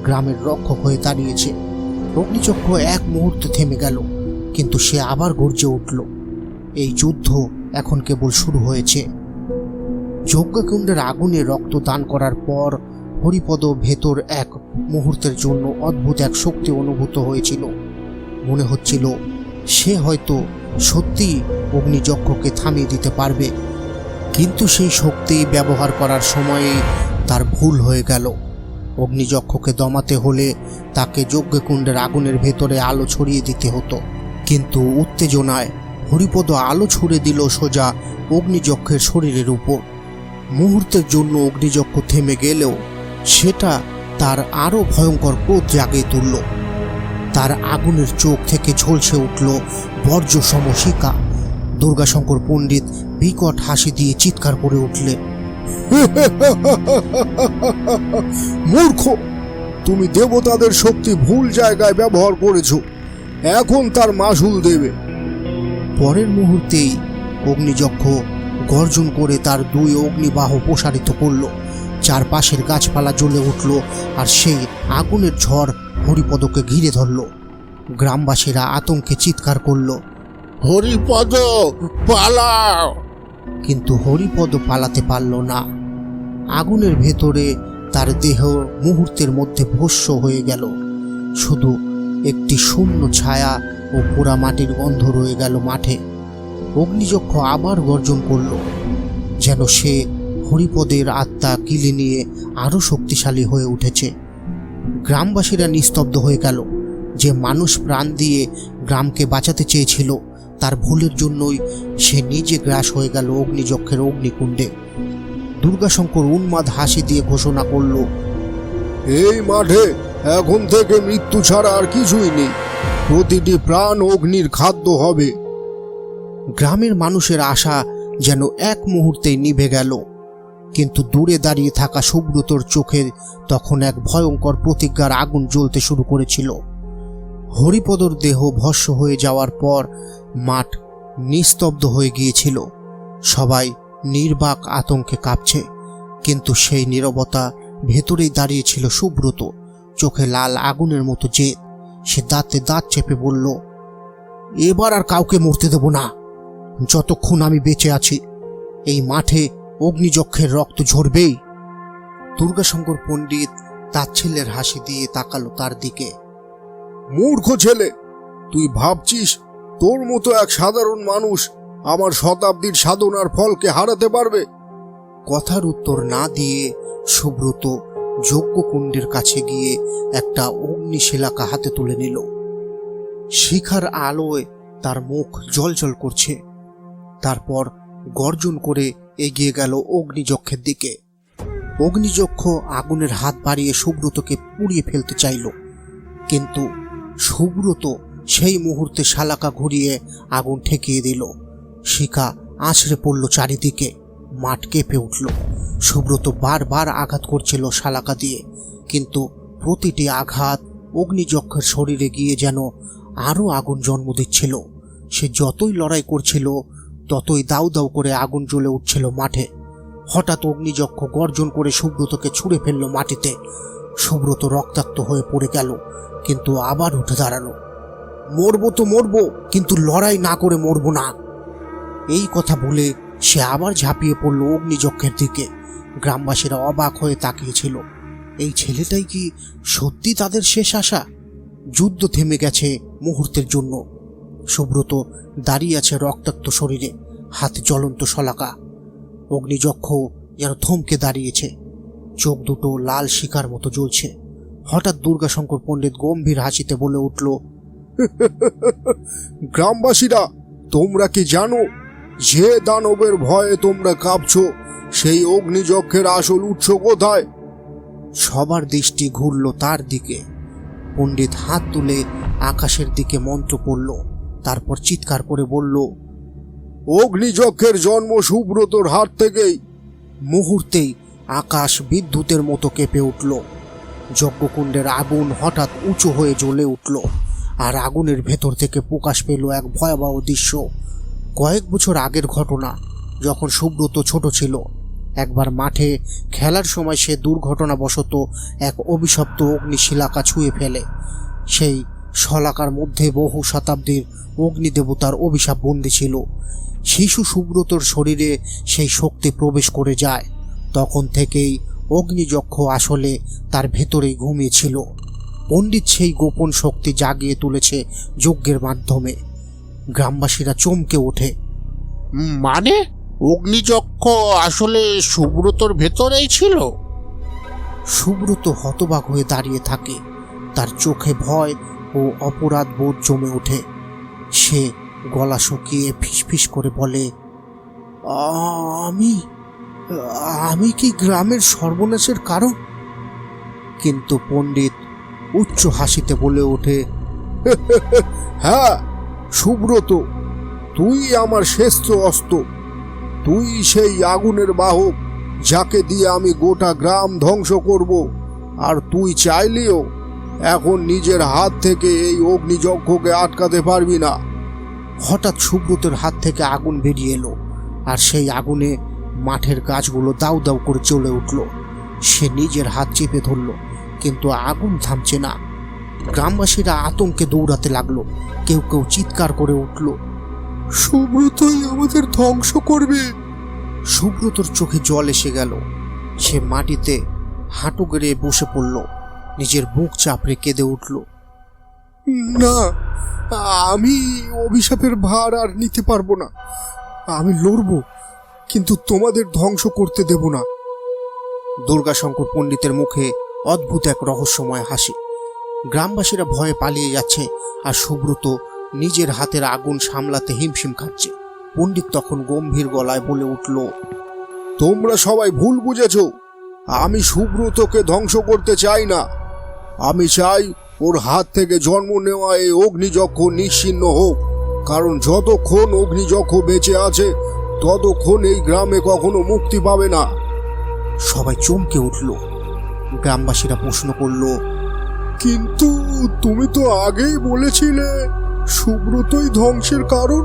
গ্রামের রক্ষক হয়ে দাঁড়িয়েছে। অগ্নিযক্ষ এক মুহূর্তে থেমে গেল, কিন্তু সে আবার গর্জে উঠল। এই যুদ্ধ এখন কেবল শুরু হয়েছে। যজ্ঞকুণ্ডের আগুনে রক্ত দান করার পর হরিপদ ভেতর এক মুহূর্তের জন্য অদ্ভুত এক শক্তি অনুভূত হয়েছিল। মনে হচ্ছিল সে হয়তো সত্যি অগ্নিযক্ষকে থামিয়ে দিতে পারবে, কিন্তু সেই শক্তি ব্যবহার করার সময়ে তার ভুল হয়ে গেল। অগ্নিযক্ষকে দমাতে হলে তাকে যজ্ঞকুণ্ডের আগুনের ভেতরে আলো ছড়িয়ে দিতে হতো, কিন্তু উত্তেজনায় হরিপদ আলো ছুড়ে দিল সোজা অগ্নিযক্ষের শরীরের উপর। মুহূর্তের জন্য অগ্নিযক্ষ থেমে গেলেও সেটা তার আরও ভয়ঙ্কর ক্রোধ জাগিয়ে তুলল। তার আগুনের চোখ থেকে ঝলসে উঠল বর্জ্য সমশিকা। দুর্গাশঙ্কর পণ্ডিত বিকট হাসি দিয়ে চিৎকার করে উঠলেন, মূর্খ, তুমি দেবতাদের শক্তি ভুল জায়গায় ব্যবহার করেছো। এখন তার মাসুল দেবে। পরের মুহূর্তেই অগ্নিযক্ষ গর্জন করে তার দুই অগ্নিবাহ প্রসারিত করল। চারপাশের গাছপালা জ্বলে উঠল, আর সেই আগুনের ঝড় হরিপদকে ঘিরে ধরল। গ্রামবাসীরা আতঙ্কে চিৎকার করল, হরিপদ, পালাও! কিন্তু হরিপদ পালাতে পারল না। আগুনের ভেতরে তার দেহ মুহূর্তের মধ্যে ভস্ম হয়ে গেল। শুধু একটি শূন্য ছায়া ও পোড়া মাটির গন্ধ রয়ে গেল মাঠে। অগ্নিযক্ষ আবার গর্জন করল, যেন সে হরিপদের আত্মা কিলে নিয়ে আরও শক্তিশালী হয়ে উঠেছে। গ্রামবাসীরা নিস্তব্ধ হয়ে গেল। যে মানুষ প্রাণ দিয়ে গ্রামকে বাঁচাতে চেয়েছিল, তার ভুলের জন্যই সে নিজে গ্রাস হয়ে গেল অগ্নিযক্ষের অগ্নিকুণ্ডে। দুর্গাশঙ্কর উন্মাদ হাসি দিয়ে ঘোষণা করল, এই মাঠে এখন থেকে মৃত্যু ছাড়া আর কিছুই নেই। প্রতিটি প্রাণ অগ্নির খাদ্য হবে। গ্রামের মানুষের আশা যেন এক মুহূর্তেই নিভে গেল। কিন্তু দূরে দাঁড়িয়ে থাকা সুব্রতর চোখে তখন এক ভয়ঙ্কর প্রতিজ্ঞার আগুন জ্বলতে শুরু করেছিল। হরিপদর দেহ ভস্ম হয়ে যাওয়ার পর মাঠ নিস্তব্ধ হয়ে গিয়েছিল। সবাই নির্বাক আতঙ্কে কাঁপছে, কিন্তু সেই নীরবতা ভেতরেই দাঁড়িয়েছিল সুব্রত, চোখে লাল আগুনের মতো জেদ। সে দাঁতে দাঁত চেপে বলল, এবার আর কাউকে মরতে দেব না। যতক্ষণ আমি বেঁচে আছি এই মাঠে অগ্নিযক্ষের রক্ত ঝরবেই। দুর্গাশঙ্কর পণ্ডিত তাচ্ছিল্যের হাসি দিয়ে তাকালো তার দিকে। মূর্খ ছেলে, তুই ভাবছিস তোর মতো এক সাধারণ মানুষ আমার শতাব্দীর সাধনার ফলকে হারাতে পারবে? কথার উত্তর না দিয়ে সুব্রত যজ্ঞকুণ্ডের কাছে গিয়ে একটা অগ্নিশিলাকা হাতে তুলে নিল। শিখার আলোয় তার মুখ জ্বলজ্বল করছে। তারপর গর্জন করে এগিয়ে গেল অগ্নিযক্ষের দিকে। অগ্নিযক্ষ আগুনের হাত বাড়িয়ে সুব্রতকে পুড়িয়ে ফেলতে চাইল, কিন্তু সুব্রত সেই মুহূর্তে শালাকা ঘুরিয়ে আগুন ঠেকিয়ে দিল। শিখা আছড়ে পড়ল চারিদিকে। মাঠ কেঁপে উঠল। সুব্রত বারবার আঘাত করছিল শালাকা দিয়ে, কিন্তু প্রতিটি আঘাত অগ্নিযক্ষের শরীরে গিয়ে যেন আরও আগুন জন্ম দিচ্ছিল। সে যতই লড়াই করছিল ততই দাউ দাউ করে আগুন জ্বলে উঠছিল মাঠে। হঠাৎ অগ্নিযক্ষ গর্জন করে সুব্রতকে ছুঁড়ে ফেলল মাটিতে। সুব্রত রক্তাক্ত হয়ে পড়ে গেল, কিন্তু আবার উঠে দাঁড়ালো। মরবো তো মরবো, কিন্তু লড়াই না করে মরবো না। এই কথা বলে সে আবার ঝাঁপিয়ে পড়ল অগ্নিযক্ষের দিকে। গ্রামবাসীরা অবাক হয়ে তাকিয়েছিল। এই ছেলেটাই কি সত্যি তাদের শেষ আশা? যুদ্ধ থেমে গেছে মুহূর্তের জন্য। সুব্রত দাঁড়িয়ে আছে রক্তাক্ত শরীরে, হাতে জ্বলন্ত শলাকা। অগ্নিযক্ষ যেন থমকে দাঁড়িয়েছে, চোখ দুটো লাল শিখার মতো জ্বলছে। হঠাৎ দুর্গাশঙ্কর পণ্ডিত গম্ভীর হাসিতে বলে উঠল, গ্রামবাসীরা, তোমরা কি জানো যে দানবের ভয়ে তোমরা কাঁপছো সেই অগ্নিযক্ষের আসল উৎস কোথায়? সবার দৃষ্টি ঘুরল তার দিকে। পণ্ডিত হাত তুলে আকাশের দিকে মন্ত্র পড়ল, তারপর চিৎকার করে বলল, অগ্নিযক্ষের জন্ম সুব্রতর হাত থেকেই। মুহূর্তেই আকাশ বিদ্যুতের মতো কেঁপে উঠল। যজ্ঞকুণ্ডের আগুন হঠাৎ উঁচু হয়ে জ্বলে উঠল, আর আগুনের ভেতর থেকে প্রকাশ পেল এক ভয়াবহ দৃশ্য। কয়েক বছর আগের ঘটনা, যখন সুব্রত ছোট ছিল। একবার মাঠে খেলার সময় সে দুর্ঘটনাবশত এক অভিশপ্ত অগ্নিশিলাকা ছুঁয়ে ফেলে। সেই শলাকার মধ্যে বহু শতাব্দীর অগ্নিদেবতার অভিশাপ বন্দী ছিল। শিশু সুব্রতর শরীরে সেই শক্তি প্রবেশ করে যায়। তখন থেকেই অগ্নিযক্ষ আসলে তার ভেতরেই ঘুমিয়েছিল। পণ্ডিত সেই গোপন শক্তি জাগিয়ে তুলেছে যজ্ঞের মাধ্যমে। গ্রামবাসীরা চমকে ওঠে। মানে অগ্নিযক্ষ আসলে সুব্রতর ভেতরেই ছিল? সুব্রত হতবাক হয়ে দাঁড়িয়ে থাকে, তার চোখে ভয় ও অপরাধ বোধ জমে ওঠে। সে গলা শুকিয়ে ফিসফিস করে বলে, আমি আমি কি গ্রামের সর্বনাশের কারণ? কিন্তু পণ্ডিত উচ্চ হাসিতে বলে ওঠে, হ্যাঁ সুব্রত, তুই আমার শ্রেষ্ঠ অস্ত্র। তুই সেই আগুনের বাহক যাকে দিয়ে আমি গোটা গ্রাম ধ্বংস করব। আর তুই চাইলেও এখন নিজের হাত থেকে এই অগ্নিযজ্ঞকে আটকাতে পারবি না। হঠাৎ সুব্রতের হাত থেকে আগুন বেরিয়ে এলো, আর সেই আগুনে মাঠের গাছগুলো দাউ দাউ করে জ্বলে উঠল। সে নিজের হাত চেপে ধরল, কিন্তু আগুন থামছে না। গ্রামবাসীরা আতঙ্কে দৌড়াতে লাগলো, কেউ কেউ চিৎকার করে উঠল, সুব্রতই আমাদের ধ্বংস করবে। সুব্রতর চোখে জল এসে গেল। সে মাটিতে হাঁটু গেড়ে বসে পড়ল, নিজের বুক চাপড়ে কেঁদে উঠল। না, আমি অভিশাপের ভার আর নিতে পারবো না। আমি লড়ব, কিন্তু তোমাদের ধ্বংস করতে দেব না। দুর্গাশঙ্কর পণ্ডিতের মুখে অদ্ভুত এক রহস্যময় হাসি। গ্রামবাসীরা ভয়ে পালিয়ে যাচ্ছে, আর সুব্রত নিজের হাতের আগুন সামলাতে হিমশিম খাচ্ছে। পণ্ডিত তখন গম্ভীর গলায় বলে উঠল, তোমরা সবাই ভুল বুঝেছ। আমি সুব্রতকে ধ্বংস করতে চাই না। আমি চাই ওর হাত থেকে জন্ম নেওয়া এই অগ্নিযক্ষ নিশ্চিহ্ন হোক। কারণ যতক্ষণ অগ্নিযক্ষ বেঁচে আছে ততক্ষণ এই গ্রামে কখনো মুক্তি পাবে না। সবাই চমকে উঠল। গ্রামবাসীরা প্রশ্ন করল, কিন্তু তুমি তো আগেই বলেছিলে সুব্রতই ধ্বংসের কারণ।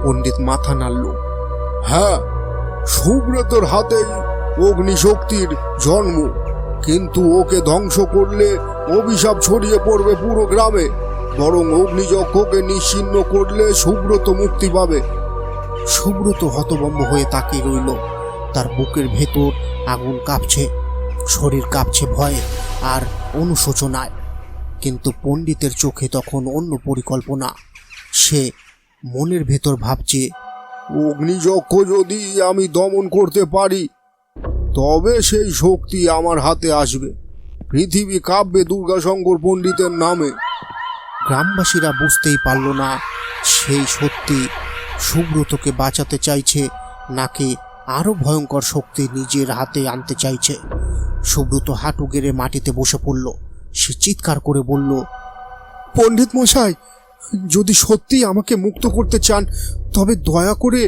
পণ্ডিত মাথা নাড়ল। হ্যাঁ, সুব্রতর হাতেই অগ্নিশক্তির জন্ম, কিন্তু ওকে ধ্বংস করলে অভিশাপ ছড়িয়ে পড়বে পুরো গ্রামে। বরং অগ্নিযজ্ঞকে নিশ্চিহ্ন করলে সুব্রত মুক্তি পাবে। সুব্রত হতভম্ব হয়ে তাকিয়ে রইল। তার বুকের ভেতর আগুন কাঁপছে, শরীর কাঁপছে ভয়ে আর অনুশোচনায়। কিন্তু পণ্ডিতের চোখে তখন অন্য পরিকল্পনা। সে মনের ভেতর ভাবছে, অগ্নিযজ্ঞ যদি আমি দমন করতে পারি তবে সেই শক্তি আমার হাতে আসবে। পৃথিবী কাঁপবে দুর্গাশঙ্কর পণ্ডিতের নামে। গ্রামবাসীরা বুঝতেই পারল না সেই সত্যি সুব্রতকে বাঁচাতে চাইছে নাকি আরো ভয়ঙ্কর শক্তি নিজের হাতে আনতে চাইছে। সুব্রত হাঁটু গেড়ে মাটিতে বসে পড়ল। সে চিৎকার করে বলল, পণ্ডিত মশাই, যদি সত্যি আমাকে মুক্ত করতে চান তবে দয়া করে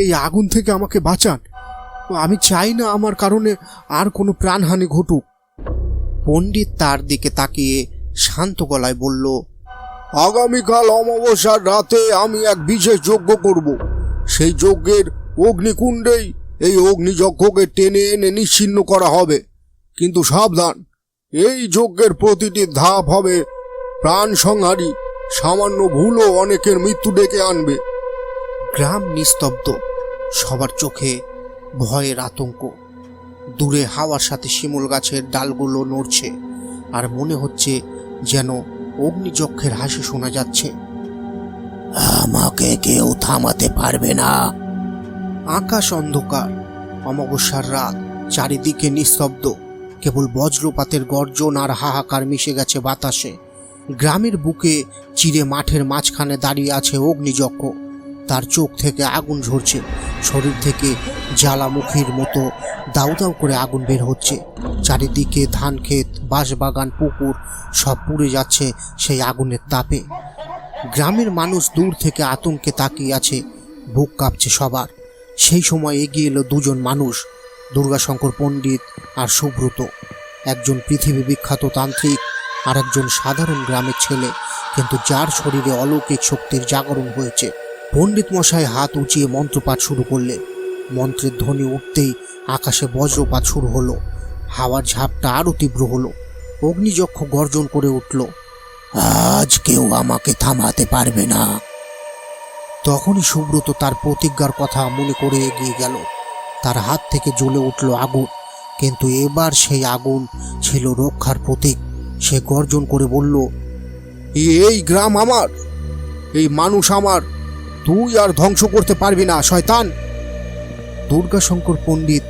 এই আগুন থেকে আমাকে বাঁচান। আমি চাই না আমার কারণে আর কোনো প্রাণহানি ঘটুক। পণ্ডিত তার দিকে তাকিয়ে শান্ত গলায় বলল, আগামীকাল অমাবস্যার রাতে আমি এক বিশেষ যজ্ঞ করব। সেই যজ্ঞের অগ্নিকুণ্ডেই এই অগ্নিযজ্ঞকে টেনে এনে নিশ্চিহ্ন করা হবে। কিন্তু সাবধান, এই যজ্ঞের প্রতিটি ধাপ হবে প্রাণ সংহারী। সামান্য ভুলও অনেকের মৃত্যু ডেকে আনবে। গ্রাম নিস্তব্ধ, সবার চোখে ভয়ের আতঙ্ক। দূরে হাওয়ার সাথে শিমুল গাছের ডালগুলো নড়ছে, আর মনে হচ্ছে যেন অগ্নিযজ্ঞের হাসি শোনা যাচ্ছে। তোকে কেউ থামাতে পারবে না। আকাশ অন্ধকার, অমাবস্যার রাত, চারিদিকে নিস্তব্ধ, কেবল বজ্রপাতের গর্জন আর হাহাকার মিশে গেছে বাতাসে। গ্রামের বুকে চিরে মাঠের মাঝখানে দাঁড়িয়ে আছে অগ্নিযক্ষ। তার চোখ থেকে আগুন ঝরছে, শরীর থেকে জ্বালামুখীর মতো দাউ দাউ করে আগুন বের হচ্ছে। চারিদিকে ধান ক্ষেত, বাঁশবাগান, পুকুর সব পুড়ে যাচ্ছে সেই আগুনের তাপে। গ্রামের মানুষ দূর থেকে আতঙ্কে তাকিয়ে আছে, বুক কাঁপছে সবার। সেই সময় এগিয়ে এলো দুজন মানুষ, দুর্গাশঙ্কর পণ্ডিত আর সুব্রত। একজন পৃথিবী বিখ্যাত তান্ত্রিক, আর একজন সাধারণ গ্রামের ছেলে, কিন্তু যার শরীরে অলৌকিক শক্তির জাগরণ হয়েছে। পণ্ডিত মশাই হাত উঁচিয়ে মন্ত্রপাঠ শুরু করলেন। মন্ত্রের ধ্বনি উঠতেই আকাশে বজ্রপাত শুরু হলো। হাওয়ার ঝাপটা আরও তীব্র হলো। অগ্নিযক্ষ গর্জন করে উঠল, আজ কেউ আমাকে থামাতে পারবে না। তখনই সুব্রত তার প্রতিজ্ঞার কথা মনে করে এগিয়ে গেল। তার হাত থেকে জ্বলে উঠল আগুন, কিন্তু এবার সেই আগুন ছিল রক্ষার প্রতীক। সে গর্জন করে বলল, এই গ্রাম আমার, এই মানুষ আমার, তুই আর ধ্বংস করতে পারবি না শয়তান। দুর্গাশঙ্কর পণ্ডিত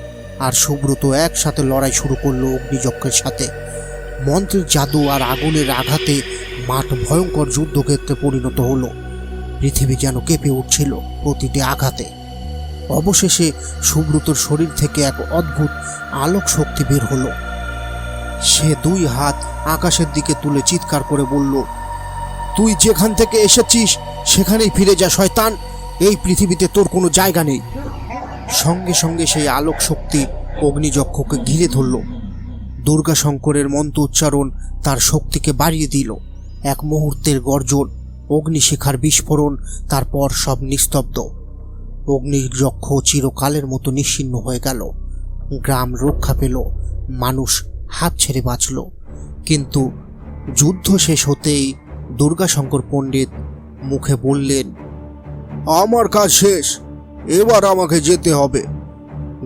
আর সুব্রত একসাথে লড়াই শুরু করলো অগ্নিযক্ষের সাথে। মন্ত্রের জাদু আর আগুনের আঘাতে মাঠ ভয়ঙ্কর যুদ্ধক্ষেত্রে পরিণত হলো। পৃথিবী যেন কেঁপে উঠছিল প্রতিটি আঘাতে। অবশেষে সুব্রতর শরীর থেকে এক অদ্ভুত আলোক শক্তি বের হলো। সে দুই হাত আকাশের দিকে তুলে চিৎকার করে বলল, তুই যেখান থেকে এসেছিস সেখানেই ফিরে যা শয়তান, এই পৃথিবীতে তোর কোনো জায়গা নেই। সঙ্গে সঙ্গে সেই আলোক শক্তি অগ্নিযক্ষকে ঘিরে ধরল। দুর্গাশঙ্করের মন্ত্র উচ্চারণ তার শক্তিকে বাড়িয়ে দিল। এক মুহূর্তের গর্জন, অগ্নিশিখার বিস্ফোরণ, তারপর সব নিস্তব্ধ। অগ্নিযক্ষ চিরকালের মতো নিশ্চিহ্ন হয়ে গেল। গ্রাম রক্ষা পেল, মানুষ হাত ছেড়ে বাঁচল। কিন্তু যুদ্ধ শেষ হতেই দুর্গাশঙ্কর পণ্ডিত মুখে বললেন, আমার কাজ শেষ, এবার আমাকে যেতে হবে।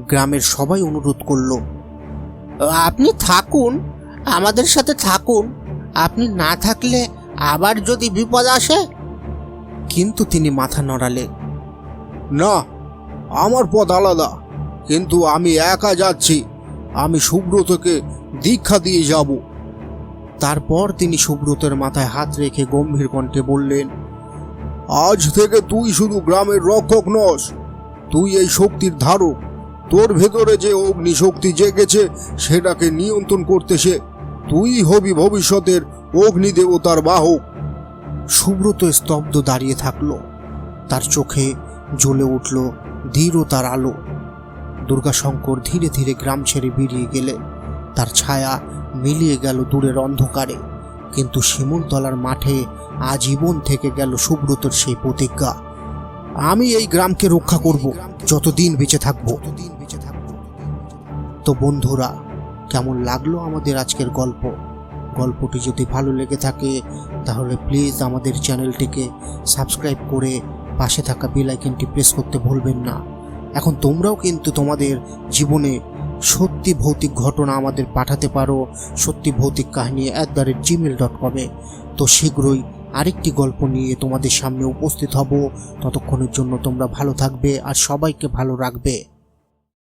গ্রামের সবাই অনুরোধ করল, আপনি থাকুন, আমাদের সাথে থাকুন। আপনি না থাকলে আবার যদি বিপদ আসে। কিন্তু তিনি মাথা নড়ালেন। না, আমার পথ আলাদা, কিন্তু আমি একা যাচ্ছি। আমি সুব্রতকে দীক্ষা দিয়ে যাব। তারপর তিনি সুব্রতের মাথায় হাত রেখে গম্ভীর কণ্ঠে বললেন, আজ থেকে তুই শুধু গ্রামের রক্ষক নস, তুই এই শক্তির ধারক। তোর ভেতরে যে অগ্নি শক্তি জেগেছে সেটাকে নিয়ন্ত্রণ করতে সে তুই হবি ভবিষ্যতের অগ্নি দেবতার বাহক। সুব্রত স্তব্ধ দাঁড়িয়ে থাকল। তার চোখে জ্বলে উঠল দৃঢ়তার আলো। দুর্গাশঙ্কর ধীরে ধীরে গ্রাম ছেড়ে বেরিয়ে গেলেন। তার ছায়া মিলিয়ে গেল দূরের অন্ধকারে, কিন্তু শিমুলতলার মাঠে আজীবন থেকে গেল সুব্রতর সেই প্রতিজ্ঞা, আমি এই গ্রামকে রক্ষা করব যতদিন বেঁচে থাকব। তো বন্ধুরা, কেমন লাগলো আমাদের আজকের গল্পটি যদি ভালো লেগে থাকে তাহলে প্লিজ আমাদের চ্যানেলটিকে সাবস্ক্রাইব করে পাশে থাকা বেল আইকনটি প্রেস করতে ভুলবেন না। এখন তোমরাও কিন্তু তোমাদের জীবনে সত্যি ভৌতিক ঘটনা আমাদের পাঠাতে পারো সত্যিভৌতিককাহিনী@gmail.com। তো শীঘ্রই আরেকটি গল্প নিয়ে তোমাদের সামনে উপস্থিত হব। ততক্ষণের জন্য তোমরা ভালো থাকবে আর সবাইকে ভালো রাখবে।